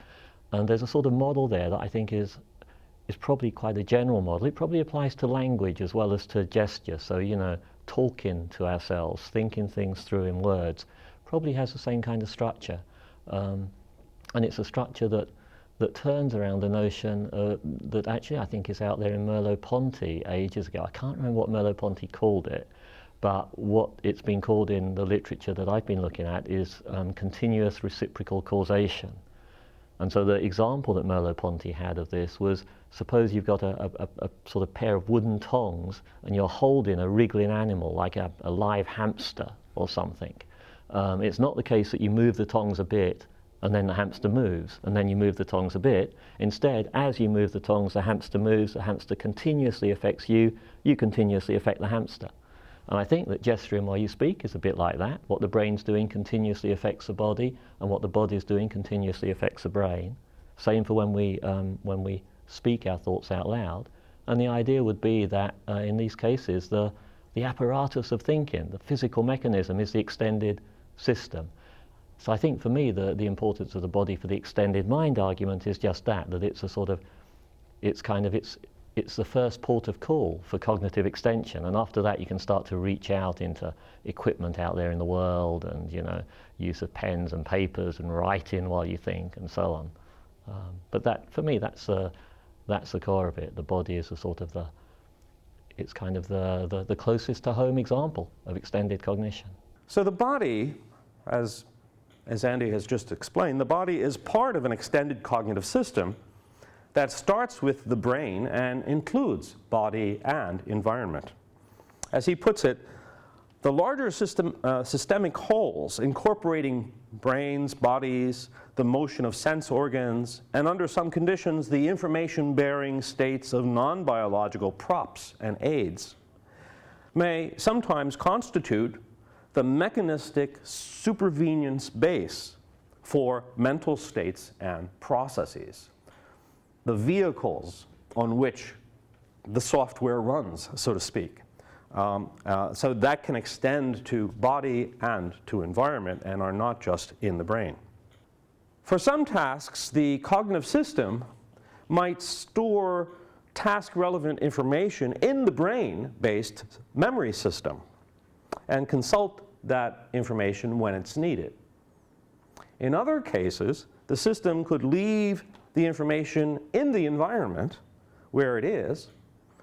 And there's a sort of model there that I think is probably quite a general model. It probably applies to language as well as to gesture. So, you know, talking to ourselves, thinking things through in words, probably has the same kind of structure. And it's a structure that turns around the notion that actually I think is out there in Merleau-Ponty ages ago. I can't remember what Merleau-Ponty called it, but what it's been called in the literature that I've been looking at is continuous reciprocal causation. And so the example that Merleau-Ponty had of this was, suppose you've got a sort of pair of wooden tongs and you're holding a wriggling animal like a live hamster or something. It's not the case that you move the tongs a bit and then the hamster moves, and then you move the tongs a bit. Instead, as you move the tongs, the hamster moves, the hamster continuously affects you, you continuously affect the hamster. And I think that gesturing while you speak is a bit like that. What the brain's doing continuously affects the body, and what the body's doing continuously affects the brain. Same for when we speak our thoughts out loud. And the idea would be that in these cases, the apparatus of thinking, the physical mechanism, is the extended system. So I think for me, the importance of the body for the extended mind argument is just that it's a sort of, it's the first port of call for cognitive extension, and after that you can start to reach out into equipment out there in the world, and, you know, use of pens and papers and writing while you think and so on. But that, for me, that's the core of it. The body is a sort of it's kind of the closest to home example of extended cognition. So the body, as Andy has just explained, the body is part of an extended cognitive system that starts with the brain and includes body and environment. As he puts it, the larger systemic wholes incorporating brains, bodies, the motion of sense organs, and under some conditions, the information-bearing states of non-biological props and aids, may sometimes constitute the mechanistic supervenience base for mental states and processes, the vehicles on which the software runs, so to speak. So that can extend to body and to environment and are not just in the brain. For some tasks, the cognitive system might store task-relevant information in the brain-based memory system and consult that information when it's needed. In other cases, the system could leave the information in the environment where it is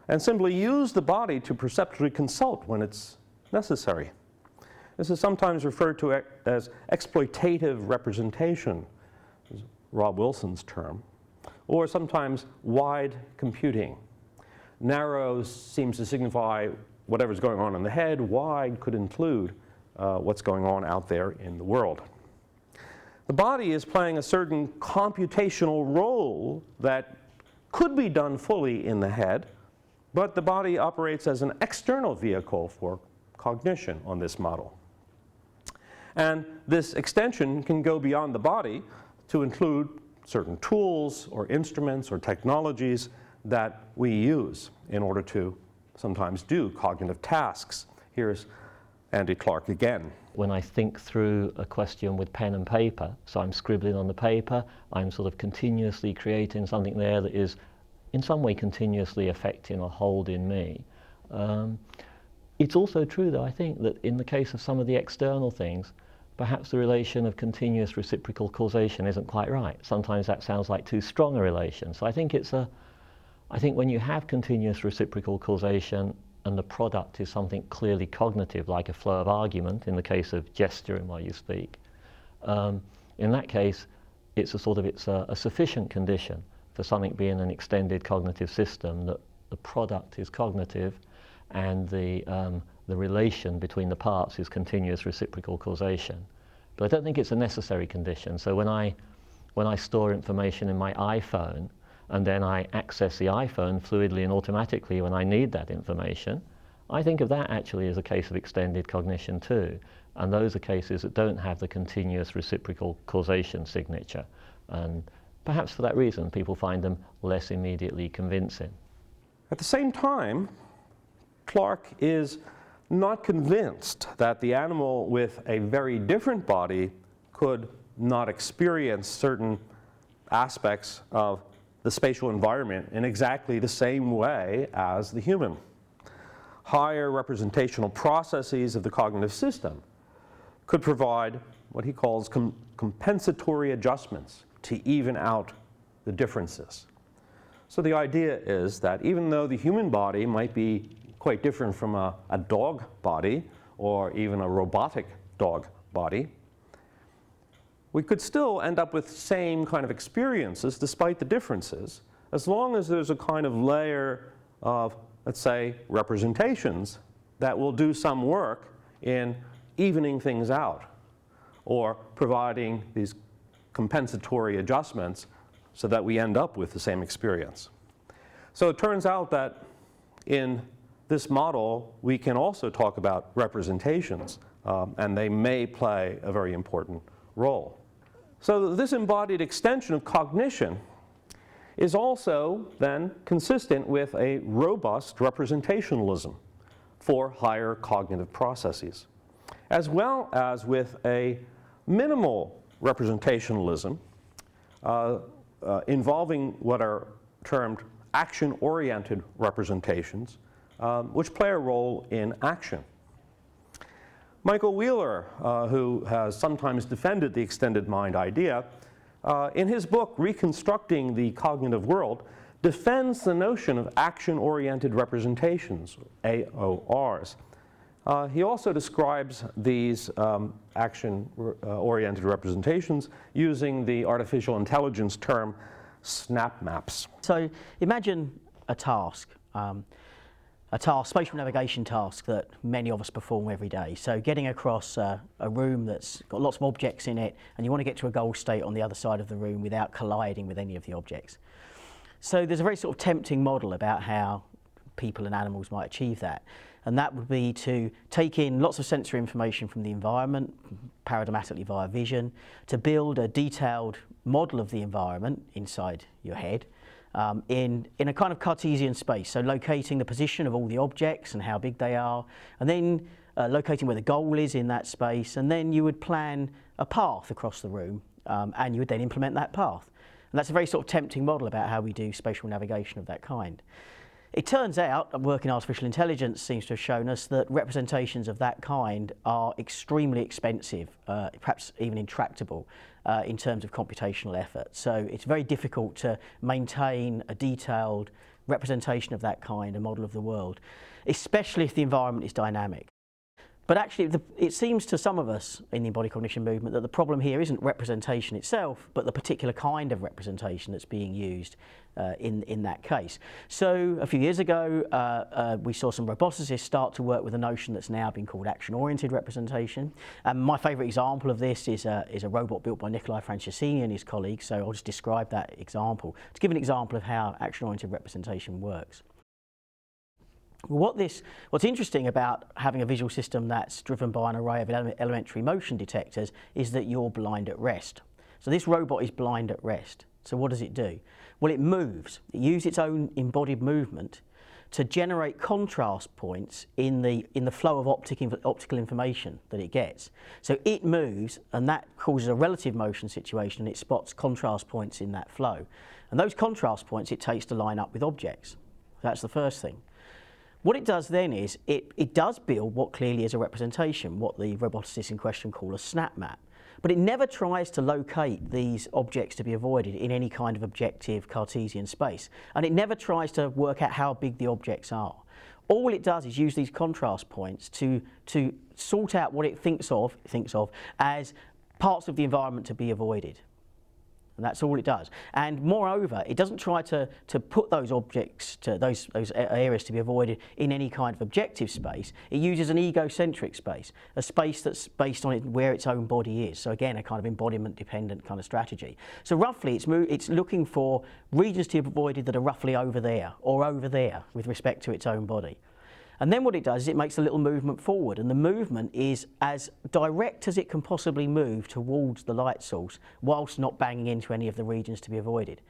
and simply use the body to perceptually consult when it's necessary. This is sometimes referred to as exploitative representation, is Rob Wilson's term, or sometimes wide computing. Narrow seems to signify whatever's going on in the head. Wide could include what's going on out there in the world. The body is playing a certain computational role that could be done fully in the head, but the body operates as an external vehicle for cognition on this model. And this extension can go beyond the body to include certain tools or instruments or technologies that we use in order to sometimes do cognitive tasks. Here's Andy Clark again. When I think through a question with pen and paper, so I'm scribbling on the paper, I'm sort of continuously creating something there that is in some way continuously affecting or holding me. It's also true, though, I think that in the case of some of the external things, perhaps the relation of continuous reciprocal causation isn't quite right. Sometimes that sounds like too strong a relation. So I think when you have continuous reciprocal causation and the product is something clearly cognitive, like a flow of argument in the case of gesturing while you speak, in that case, it's a sufficient condition for something being an extended cognitive system that the product is cognitive and the relation between the parts is continuous reciprocal causation. But I don't think it's a necessary condition. So when I store information in my iPhone and then I access the iPhone fluidly and automatically when I need that information, I think of that actually as a case of extended cognition too. And those are cases that don't have the continuous reciprocal causation signature. And perhaps for that reason, people find them less immediately convincing. At the same time, Clark is not convinced that the animal with a very different body could not experience certain aspects of the spatial environment in exactly the same way as the human. Higher representational processes of the cognitive system could provide what he calls compensatory adjustments to even out the differences. So the idea is that even though the human body might be quite different from a dog body or even a robotic dog body, we could still end up with the same kind of experiences despite the differences, as long as there's a kind of layer of, let's say, representations that will do some work in evening things out or providing these compensatory adjustments so that we end up with the same experience. So it turns out that in this model, we can also talk about representations, and they may play a very important role. So this embodied extension of cognition is also then consistent with a robust representationalism for higher cognitive processes, as well as with a minimal representationalism involving what are termed action-oriented representations, which play a role in action. Michael Wheeler, who has sometimes defended the extended mind idea, in his book, Reconstructing the Cognitive World, defends the notion of action-oriented representations, AORs. He also describes these action-oriented representations using the artificial intelligence term snap maps. So imagine a task, spatial navigation task that many of us perform every day. So getting across a room that's got lots of objects in it, and you want to get to a goal state on the other side of the room without colliding with any of the objects. So there's a very sort of tempting model about how people and animals might achieve that. And that would be to take in lots of sensory information from the environment, paradigmatically via vision, to build a detailed model of the environment inside your head, in a kind of Cartesian space, so locating the position of all the objects and how big they are, and then locating where the goal is in that space, and then you would plan a path across the room, and you would then implement that path. And that's a very sort of tempting model about how we do spatial navigation of that kind. It turns out, work in artificial intelligence seems to have shown us that representations of that kind are extremely expensive, perhaps even intractable in terms of computational effort. So it's very difficult to maintain a detailed representation of that kind, a model of the world, especially if the environment is dynamic. But actually, it seems to some of us in the embodied cognition movement that the problem here isn't representation itself, but the particular kind of representation that's being used in that case. So a few years ago, we saw some roboticists start to work with a notion that's now been called action-oriented representation. And my favourite example of this is a robot built by Nikolai Franceschini and his colleagues, so I'll just describe that example to give an example of how action-oriented representation works. What's interesting about having a visual system that's driven by an array of elementary motion detectors is that you're blind at rest. So this robot is blind at rest. So what does it do? Well, it moves. It uses its own embodied movement to generate contrast points in the flow of optical information that it gets. So it moves, and that causes a relative motion situation, and it spots contrast points in that flow. And those contrast points it takes to line up with objects. That's the first thing. What it does then is it does build what clearly is a representation, what the roboticists in question call a snap map. But it never tries to locate these objects to be avoided in any kind of objective Cartesian space. And it never tries to work out how big the objects are. All it does is use these contrast points to sort out what it thinks of as parts of the environment to be avoided. And that's all it does. And moreover, it doesn't try to put those objects, those areas to be avoided in any kind of objective space. It uses an egocentric space, a space that's based on where its own body is. So again, a kind of embodiment-dependent kind of strategy. So roughly, it's looking for regions to be avoided that are roughly over there or over there with respect to its own body. And then what it does is it makes a little movement forward, and the movement is as direct as it can possibly move towards the light source whilst not banging into any of the regions to be avoided.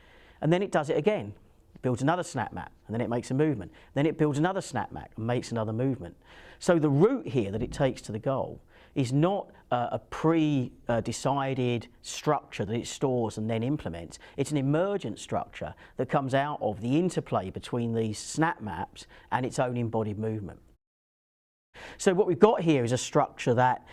And then it does it again. It builds another snap map, and then it makes a movement. Then it builds another snap map and makes another movement. So the route here that it takes to the goal is not a pre-decided structure that it stores and then implements. It's an emergent structure that comes out of the interplay between these snap maps and its own embodied movement. So what we've got here is a structure that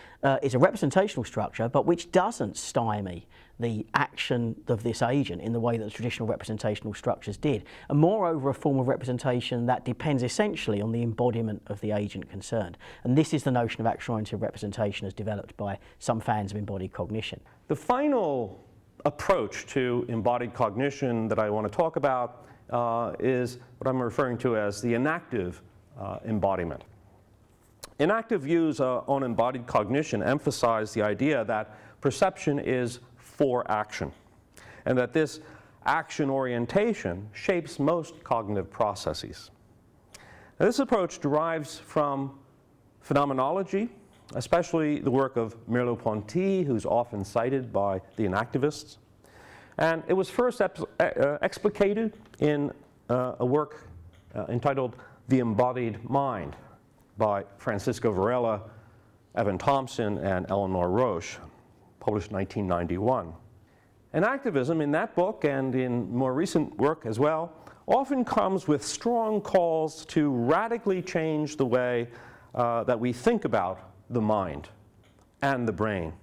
is a representational structure, but which doesn't stymie the action of this agent in the way that the traditional representational structures did, and moreover a form of representation that depends essentially on the embodiment of the agent concerned. And this is the notion of action-oriented representation as developed by some fans of embodied cognition. The final approach to embodied cognition that I want to talk about is what I'm referring to as the inactive embodiment. Inactive views on embodied cognition emphasize the idea that perception is for action, and that this action orientation shapes most cognitive processes. Now, this approach derives from phenomenology, especially the work of Merleau-Ponty, who's often cited by the inactivists. And it was first explicated in a work entitled The Embodied Mind by Francisco Varela, Evan Thompson, and Eleanor Roche, published in 1991. And activism in that book and in more recent work as well often comes with strong calls to radically change the way that we think about the mind and the brain,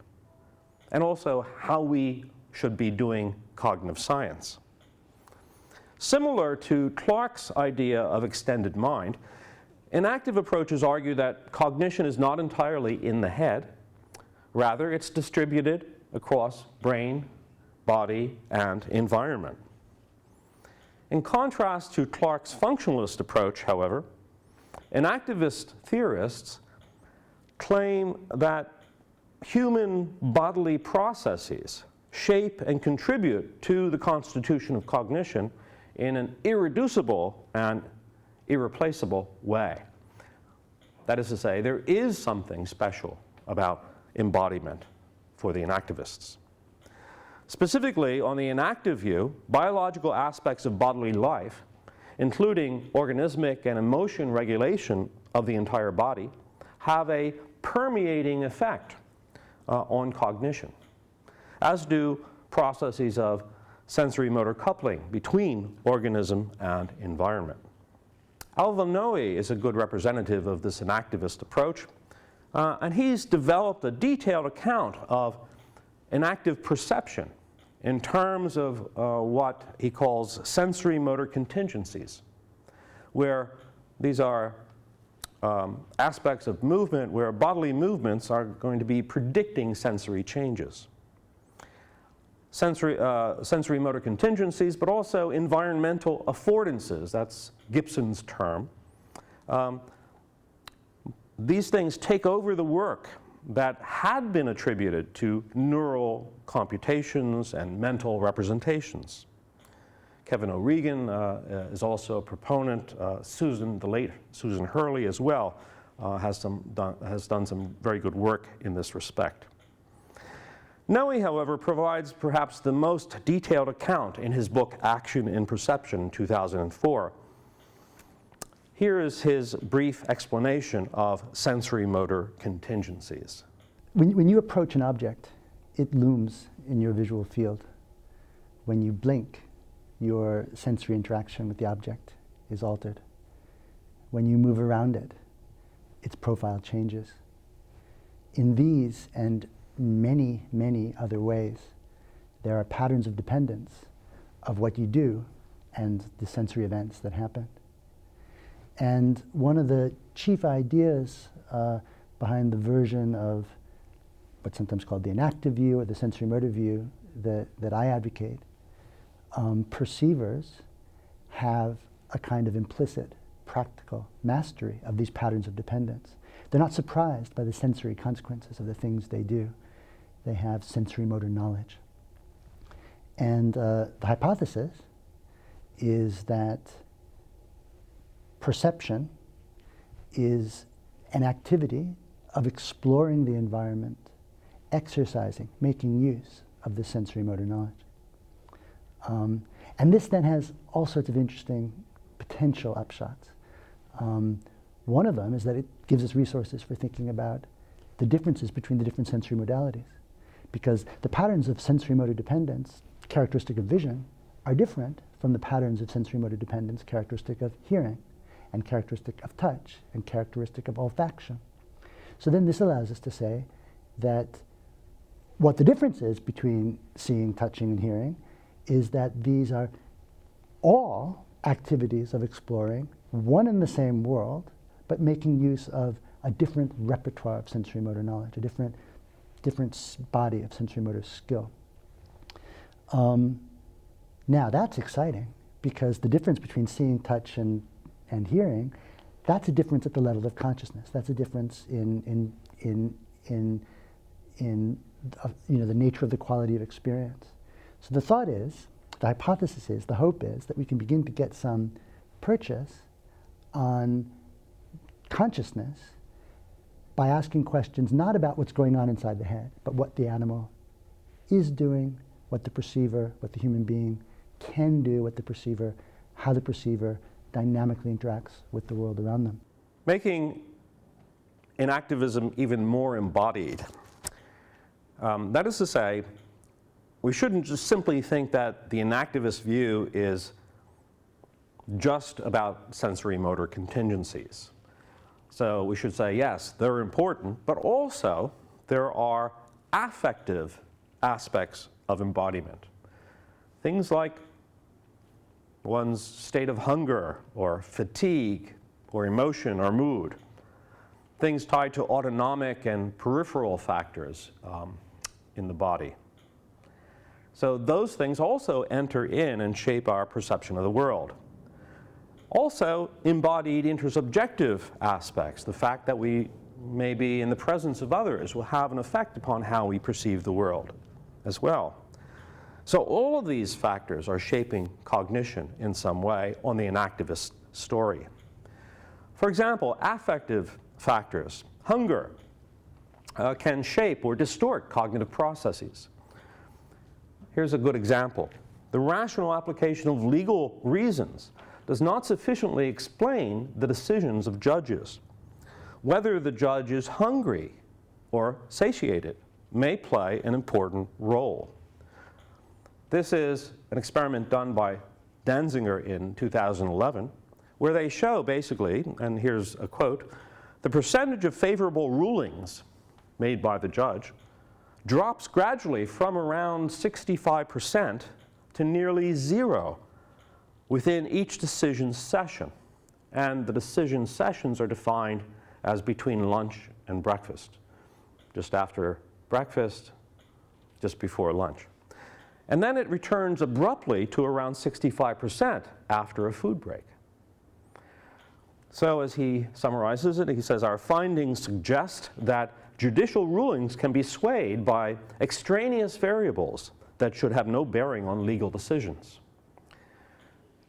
and also how we should be doing cognitive science. Similar to Clarke's idea of extended mind, inactive approaches argue that cognition is not entirely in the head. Rather, it's distributed across brain, body, and environment. In contrast to Clarke's functionalist approach, however, inactivist theorists claim that human bodily processes shape and contribute to the constitution of cognition in an irreducible and irreplaceable way. That is to say, there is something special about embodiment for the inactivists. Specifically, on the inactive view, biological aspects of bodily life, including organismic and emotion regulation of the entire body, have a permeating effect on cognition, as do processes of sensory motor coupling between organism and environment. Alva Noe is a good representative of this inactivist approach, and he's developed a detailed account of inactive perception in terms of what he calls sensory motor contingencies, where these are aspects of movement where bodily movements are going to be predicting sensory changes. Sensory motor contingencies, but also environmental affordances. That's Gibson's term. These things take over the work that had been attributed to neural computations and mental representations. Kevin O'Regan is also a proponent. The late Susan Hurley as well, has done some very good work in this respect. Noe, however, provides perhaps the most detailed account in his book Action in Perception in 2004. Here is his brief explanation of sensory motor contingencies. When you approach an object, it looms in your visual field. When you blink, your sensory interaction with the object is altered. When you move around it, its profile changes. In these and many, many other ways, there are patterns of dependence of what you do and the sensory events that happen. And one of the chief ideas behind the version of what's sometimes called the enactive view or the sensory motor view that I advocate, perceivers have a kind of implicit, practical mastery of these patterns of dependence. They're not surprised by the sensory consequences of the things they do. They have sensory motor knowledge. And the hypothesis is that perception is an activity of exploring the environment, exercising, making use of the sensory motor knowledge. And this then has all sorts of interesting potential upshots. One of them is that it gives us resources for thinking about the differences between the different sensory modalities. Because the patterns of sensory motor dependence, characteristic of vision, are different from the patterns of sensory motor dependence, characteristic of hearing, and characteristic of touch, and characteristic of olfaction. So then this allows us to say that what the difference is between seeing, touching, and hearing is that these are all activities of exploring one and the same world, but making use of a different repertoire of sensory motor knowledge, a different body of sensory motor skill. Now that's exciting, because the difference between seeing, touch, and hearing, that's a difference at the level of consciousness. That's a difference in the nature of the quality of experience. So the thought is, the hypothesis is, the hope is that we can begin to get some purchase on consciousness by asking questions not about what's going on inside the head, but what the animal is doing, what the perceiver, what the human being can do, what the perceiver, how the perceiver dynamically interacts with the world around them. Making enactivism even more embodied. That is to say, we shouldn't just simply think that the enactivist view is just about sensory motor contingencies. So we should say, yes, they're important, but also there are affective aspects of embodiment. Things like one's state of hunger or fatigue or emotion or mood. Things tied to autonomic and peripheral factors in the body. So those things also enter in and shape our perception of the world. Also, embodied intersubjective aspects, the fact that we may be in the presence of others, will have an effect upon how we perceive the world as well. So all of these factors are shaping cognition in some way on the enactivist story. For example, affective factors, hunger, can shape or distort cognitive processes. Here's a good example. The rational application of legal reasons does not sufficiently explain the decisions of judges. Whether the judge is hungry or satiated may play an important role. This is an experiment done by Danziger in 2011, where they show basically, and here's a quote, the percentage of favorable rulings made by the judge drops gradually from around 65% to nearly zero within each decision session. And the decision sessions are defined as between lunch and breakfast. Just after breakfast, just before lunch. And then it returns abruptly to around 65% after a food break. So as he summarizes it, he says, our findings suggest that judicial rulings can be swayed by extraneous variables that should have no bearing on legal decisions.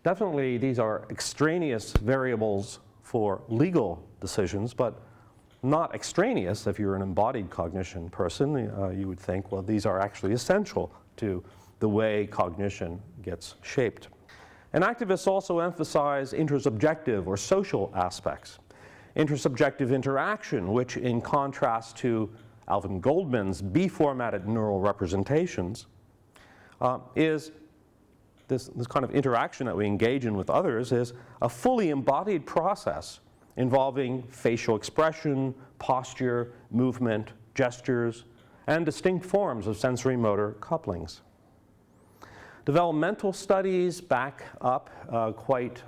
Definitely, these are extraneous variables for legal decisions, but not extraneous. If you're an embodied cognition person, you would think, well, these are actually essential to the way cognition gets shaped. And activists also emphasize intersubjective or social aspects. Intersubjective interaction, which in contrast to Alvin Goldman's B-formatted neural representations, is this kind of interaction that we engage in with others is a fully embodied process involving facial expression, posture, movement, gestures, and distinct forms of sensory motor couplings. Developmental studies back up quite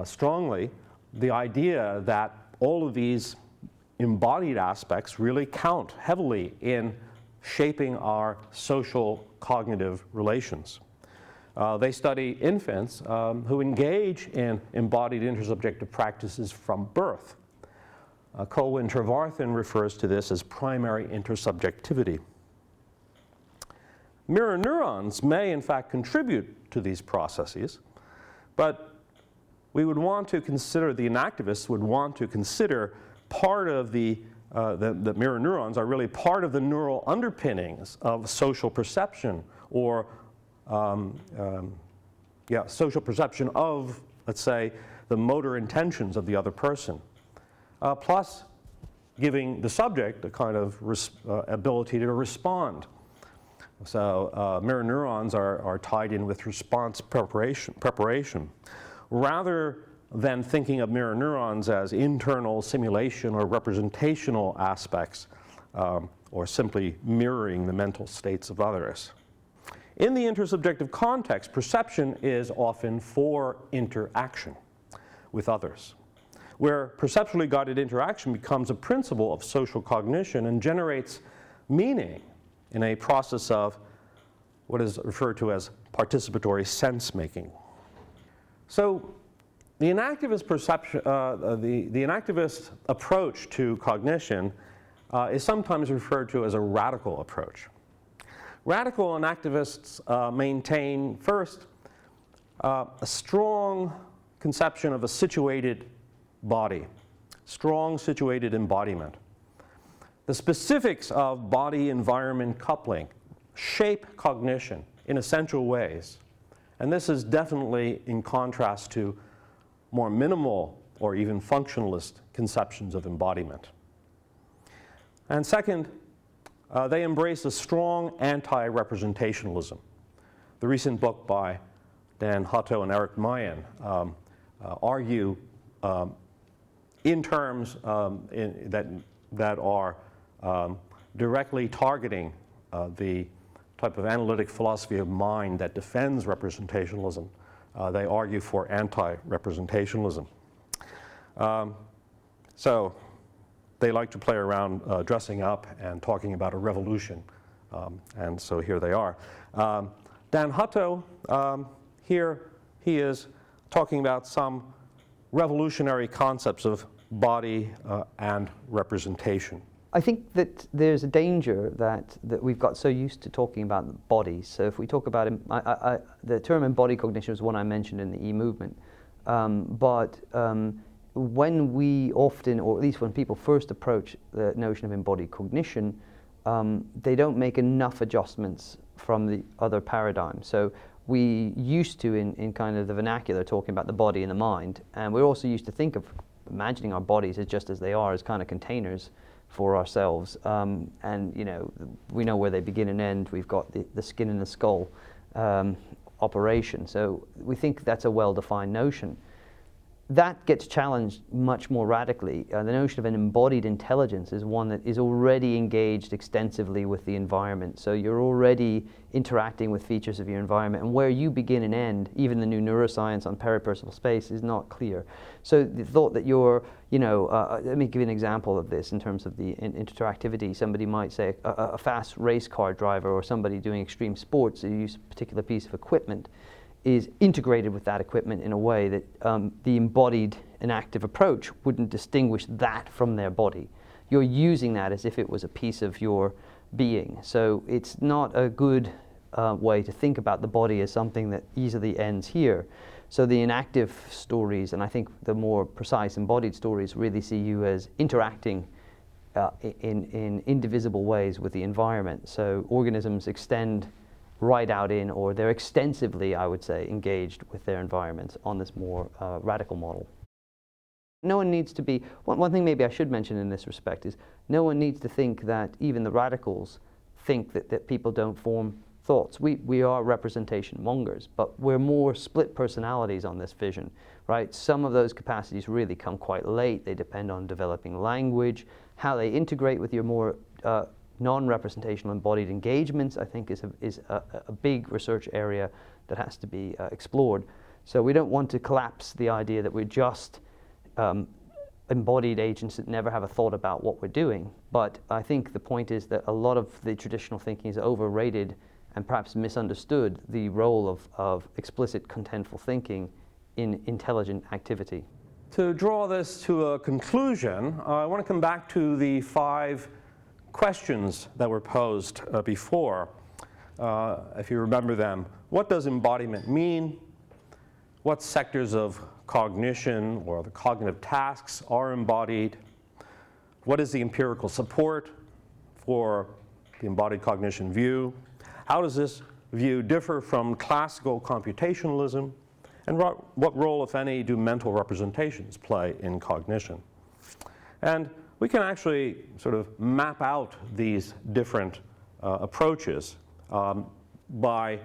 strongly the idea that all of these embodied aspects really count heavily in shaping our social cognitive relations. They study infants who engage in embodied intersubjective practices from birth. Colwyn Trevarthen refers to this as primary intersubjectivity. Mirror neurons may in fact contribute to these processes, but we would want to consider, the inactivists would want to consider part of the mirror neurons are really part of the neural underpinnings of social perception, or social perception of, let's say, the motor intentions of the other person, plus giving the subject a kind of ability to respond. So mirror neurons are tied in with response preparation. Rather than thinking of mirror neurons as internal simulation or representational aspects, or simply mirroring the mental states of others. In the intersubjective context, perception is often for interaction with others, where perceptually guided interaction becomes a principle of social cognition and generates meaning in a process of what is referred to as participatory sense-making. So the inactivist perception, the inactivist approach to cognition is sometimes referred to as a radical approach. Radical inactivists maintain, first, a strong conception of a situated body, strong situated embodiment. The specifics of body-environment coupling shape cognition in essential ways, and this is definitely in contrast to more minimal or even functionalist conceptions of embodiment. And second, they embrace a strong anti-representationalism. The recent book by Dan Hutto and Eric Mayen argue in terms that are directly targeting the type of analytic philosophy of mind that defends representationalism. They argue for anti-representationalism. So they like to play around dressing up and talking about a revolution. And so here they are. Dan Hutto, here he is talking about some revolutionary concepts of body and representation. I think that there's a danger that we've got so used to talking about the body. So if we talk about the term embodied cognition was one I mentioned in the E-movement. When we often, or at least when people first approach the notion of embodied cognition, they don't make enough adjustments from the other paradigm. So we used to, in kind of the vernacular, talking about the body and the mind, and we're also used to think of imagining our bodies as just as they are, as kind of containers for ourselves. And you know, we know where they begin and end. We've got the skin and the skull operation. So we think that's a well-defined notion. That gets challenged much more radically. The notion of an embodied intelligence is one that is already engaged extensively with the environment. So you're already interacting with features of your environment, and where you begin and end, even the new neuroscience on peripersonal space, is not clear. So the thought that you're, you know, let me give you an example of this in terms of the interactivity. Somebody might say a fast race car driver or somebody doing extreme sports who use a particular piece of equipment is integrated with that equipment in a way that the embodied and active approach wouldn't distinguish that from their body. You're using that as if it was a piece of your being. So it's not a good way to think about the body as something that easily ends here. So the inactive stories, and I think the more precise embodied stories, really see you as interacting in indivisible ways with the environment. So organisms extend right out in, or they're extensively, I would say, engaged with their environments on this more radical model. No one needs to be, one thing maybe I should mention in this respect is no one needs to think that even the radicals think that people don't form thoughts. We are representation mongers, but we're more split personalities on this vision, right? Some of those capacities really come quite late. They depend on developing language, how they integrate with your more non-representational embodied engagements, I think is a big research area that has to be explored. So we don't want to collapse the idea that we're just embodied agents that never have a thought about what we're doing. But I think the point is that a lot of the traditional thinking is overrated and perhaps misunderstood the role of explicit contentful thinking in intelligent activity. To draw this to a conclusion, I want to come back to the 5 questions that were posed before, if you remember them. What does embodiment mean? What sectors of cognition or the cognitive tasks are embodied? What is the empirical support for the embodied cognition view? How does this view differ from classical computationalism? And what role, if any, do mental representations play in cognition? And we can actually sort of map out these different approaches by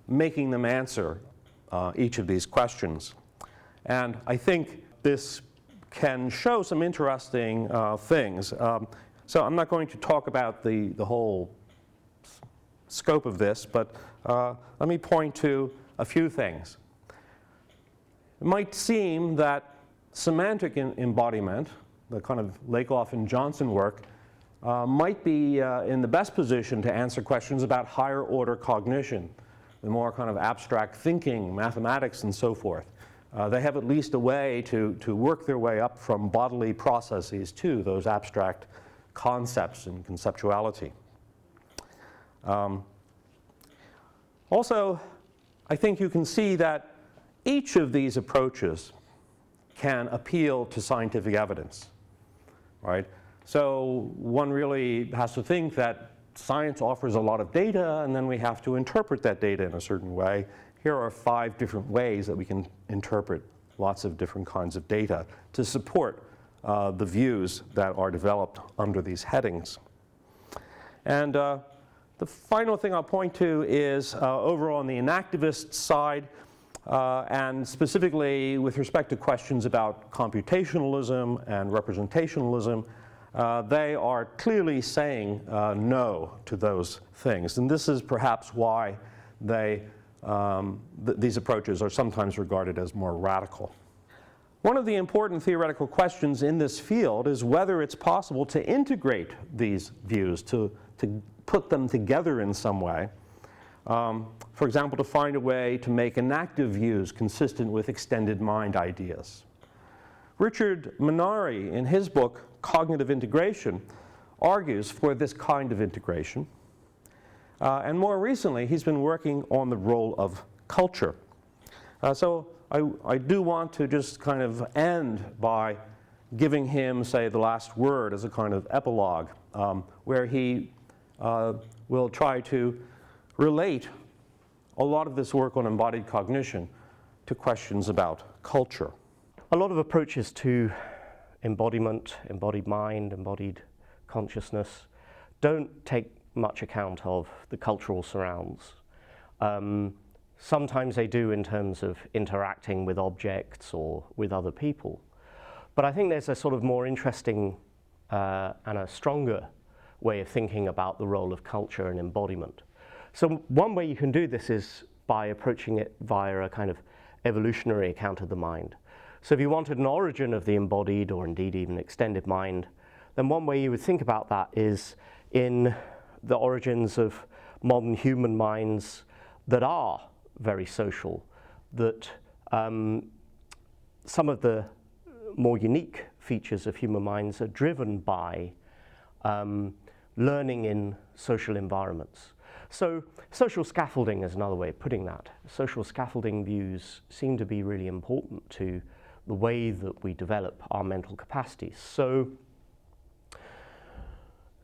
making them answer each of these questions. And I think this can show some interesting things. So I'm not going to talk about the whole scope of this, but let me point to a few things. It might seem that semantic embodiment, the kind of Lakoff and Johnson work, might be in the best position to answer questions about higher order cognition, the more kind of abstract thinking, mathematics, and so forth. They have at least a way to work their way up from bodily processes to those abstract concepts and conceptuality. Also, I think you can see that each of these approaches can appeal to scientific evidence, right? So one really has to think that science offers a lot of data, and then we have to interpret that data in a certain way. Here are 5 different ways that we can interpret lots of different kinds of data to support the views that are developed under these headings. And the final thing I'll point to is over on the inactivist side, and specifically with respect to questions about computationalism and representationalism, they are clearly saying no to those things. And this is perhaps why these approaches are sometimes regarded as more radical. One of the important theoretical questions in this field is whether it's possible to integrate these views, to put them together in some way. For example, to find a way to make inactive views consistent with extended mind ideas. Richard Minari, in his book, Cognitive Integration, argues for this kind of integration. And more recently, he's been working on the role of culture. So I do want to just kind of end by giving him, say, the last word as a kind of epilogue, where he will try to relate a lot of this work on embodied cognition to questions about culture. A lot of approaches to embodiment, embodied mind, embodied consciousness don't take much account of the cultural surrounds. Sometimes they do in terms of interacting with objects or with other people. But I think there's a sort of more interesting and a stronger way of thinking about the role of culture and embodiment. So one way you can do this is by approaching it via a kind of evolutionary account of the mind. So if you wanted an origin of the embodied, or indeed even extended mind, then one way you would think about that is in the origins of modern human minds that are very social, that some of the more unique features of human minds are driven by learning in social environments. So social scaffolding is another way of putting that. Social scaffolding views seem to be really important to the way that we develop our mental capacities. So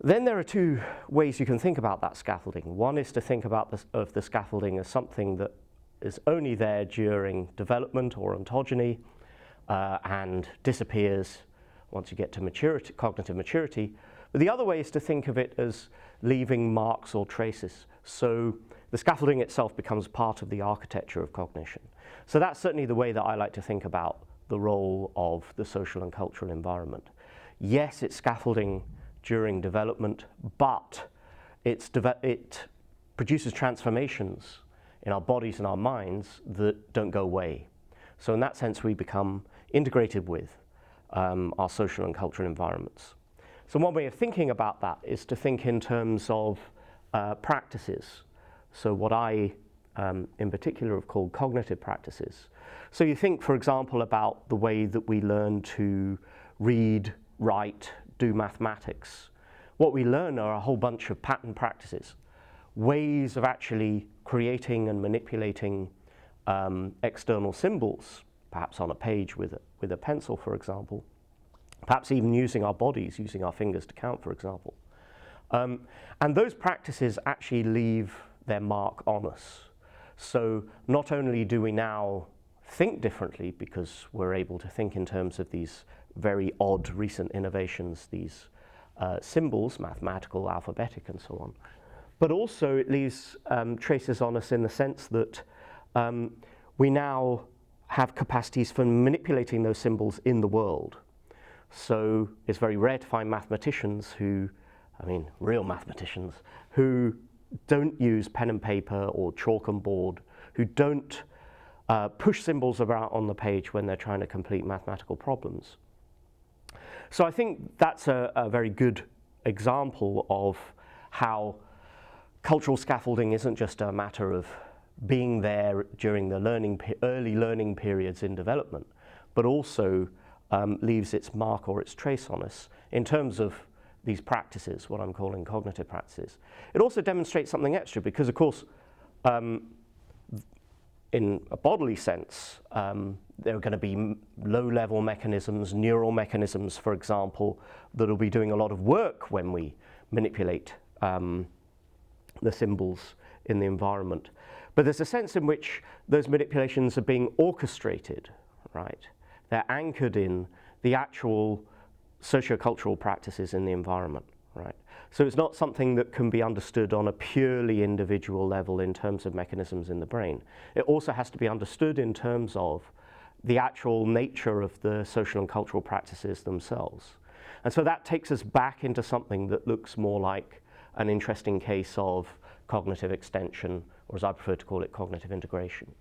then there are two ways you can think about that scaffolding. One is to think about the scaffolding as something that is only there during development or ontogeny and disappears once you get to maturity, cognitive maturity. But the other way is to think of it as leaving marks or traces. So the scaffolding itself becomes part of the architecture of cognition. So that's certainly the way that I like to think about the role of the social and cultural environment. Yes, it's scaffolding during development, but it produces transformations in our bodies and our minds that don't go away. So in that sense, we become integrated with our social and cultural environments. So one way of thinking about that is to think in terms of practices. So what I, in particular, have called cognitive practices. So you think, for example, about the way that we learn to read, write, do mathematics. What we learn are a whole bunch of pattern practices, ways of actually creating and manipulating external symbols, perhaps on a page with a pencil, for example, perhaps even using our bodies, using our fingers to count, for example. And those practices actually leave their mark on us. So not only do we now think differently because we're able to think in terms of these very odd recent innovations, these symbols, mathematical, alphabetic, and so on, but also it leaves traces on us in the sense that we now have capacities for manipulating those symbols in the world. So it's very rare to find mathematicians who, real mathematicians, who don't use pen and paper or chalk and board, who don't push symbols about on the page when they're trying to complete mathematical problems. So I think that's a very good example of how cultural scaffolding isn't just a matter of being there during the early learning periods in development, but also leaves its mark or its trace on us in terms of these practices, what I'm calling cognitive practices. It also demonstrates something extra because, of course, in a bodily sense, there are going to be low-level mechanisms, neural mechanisms, for example, that will be doing a lot of work when we manipulate the symbols in the environment. But there's a sense in which those manipulations are being orchestrated, right? They're anchored in the actual sociocultural practices in the environment, right? So it's not something that can be understood on a purely individual level in terms of mechanisms in the brain. It also has to be understood in terms of the actual nature of the social and cultural practices themselves. And so that takes us back into something that looks more like an interesting case of cognitive extension, or as I prefer to call it, cognitive integration.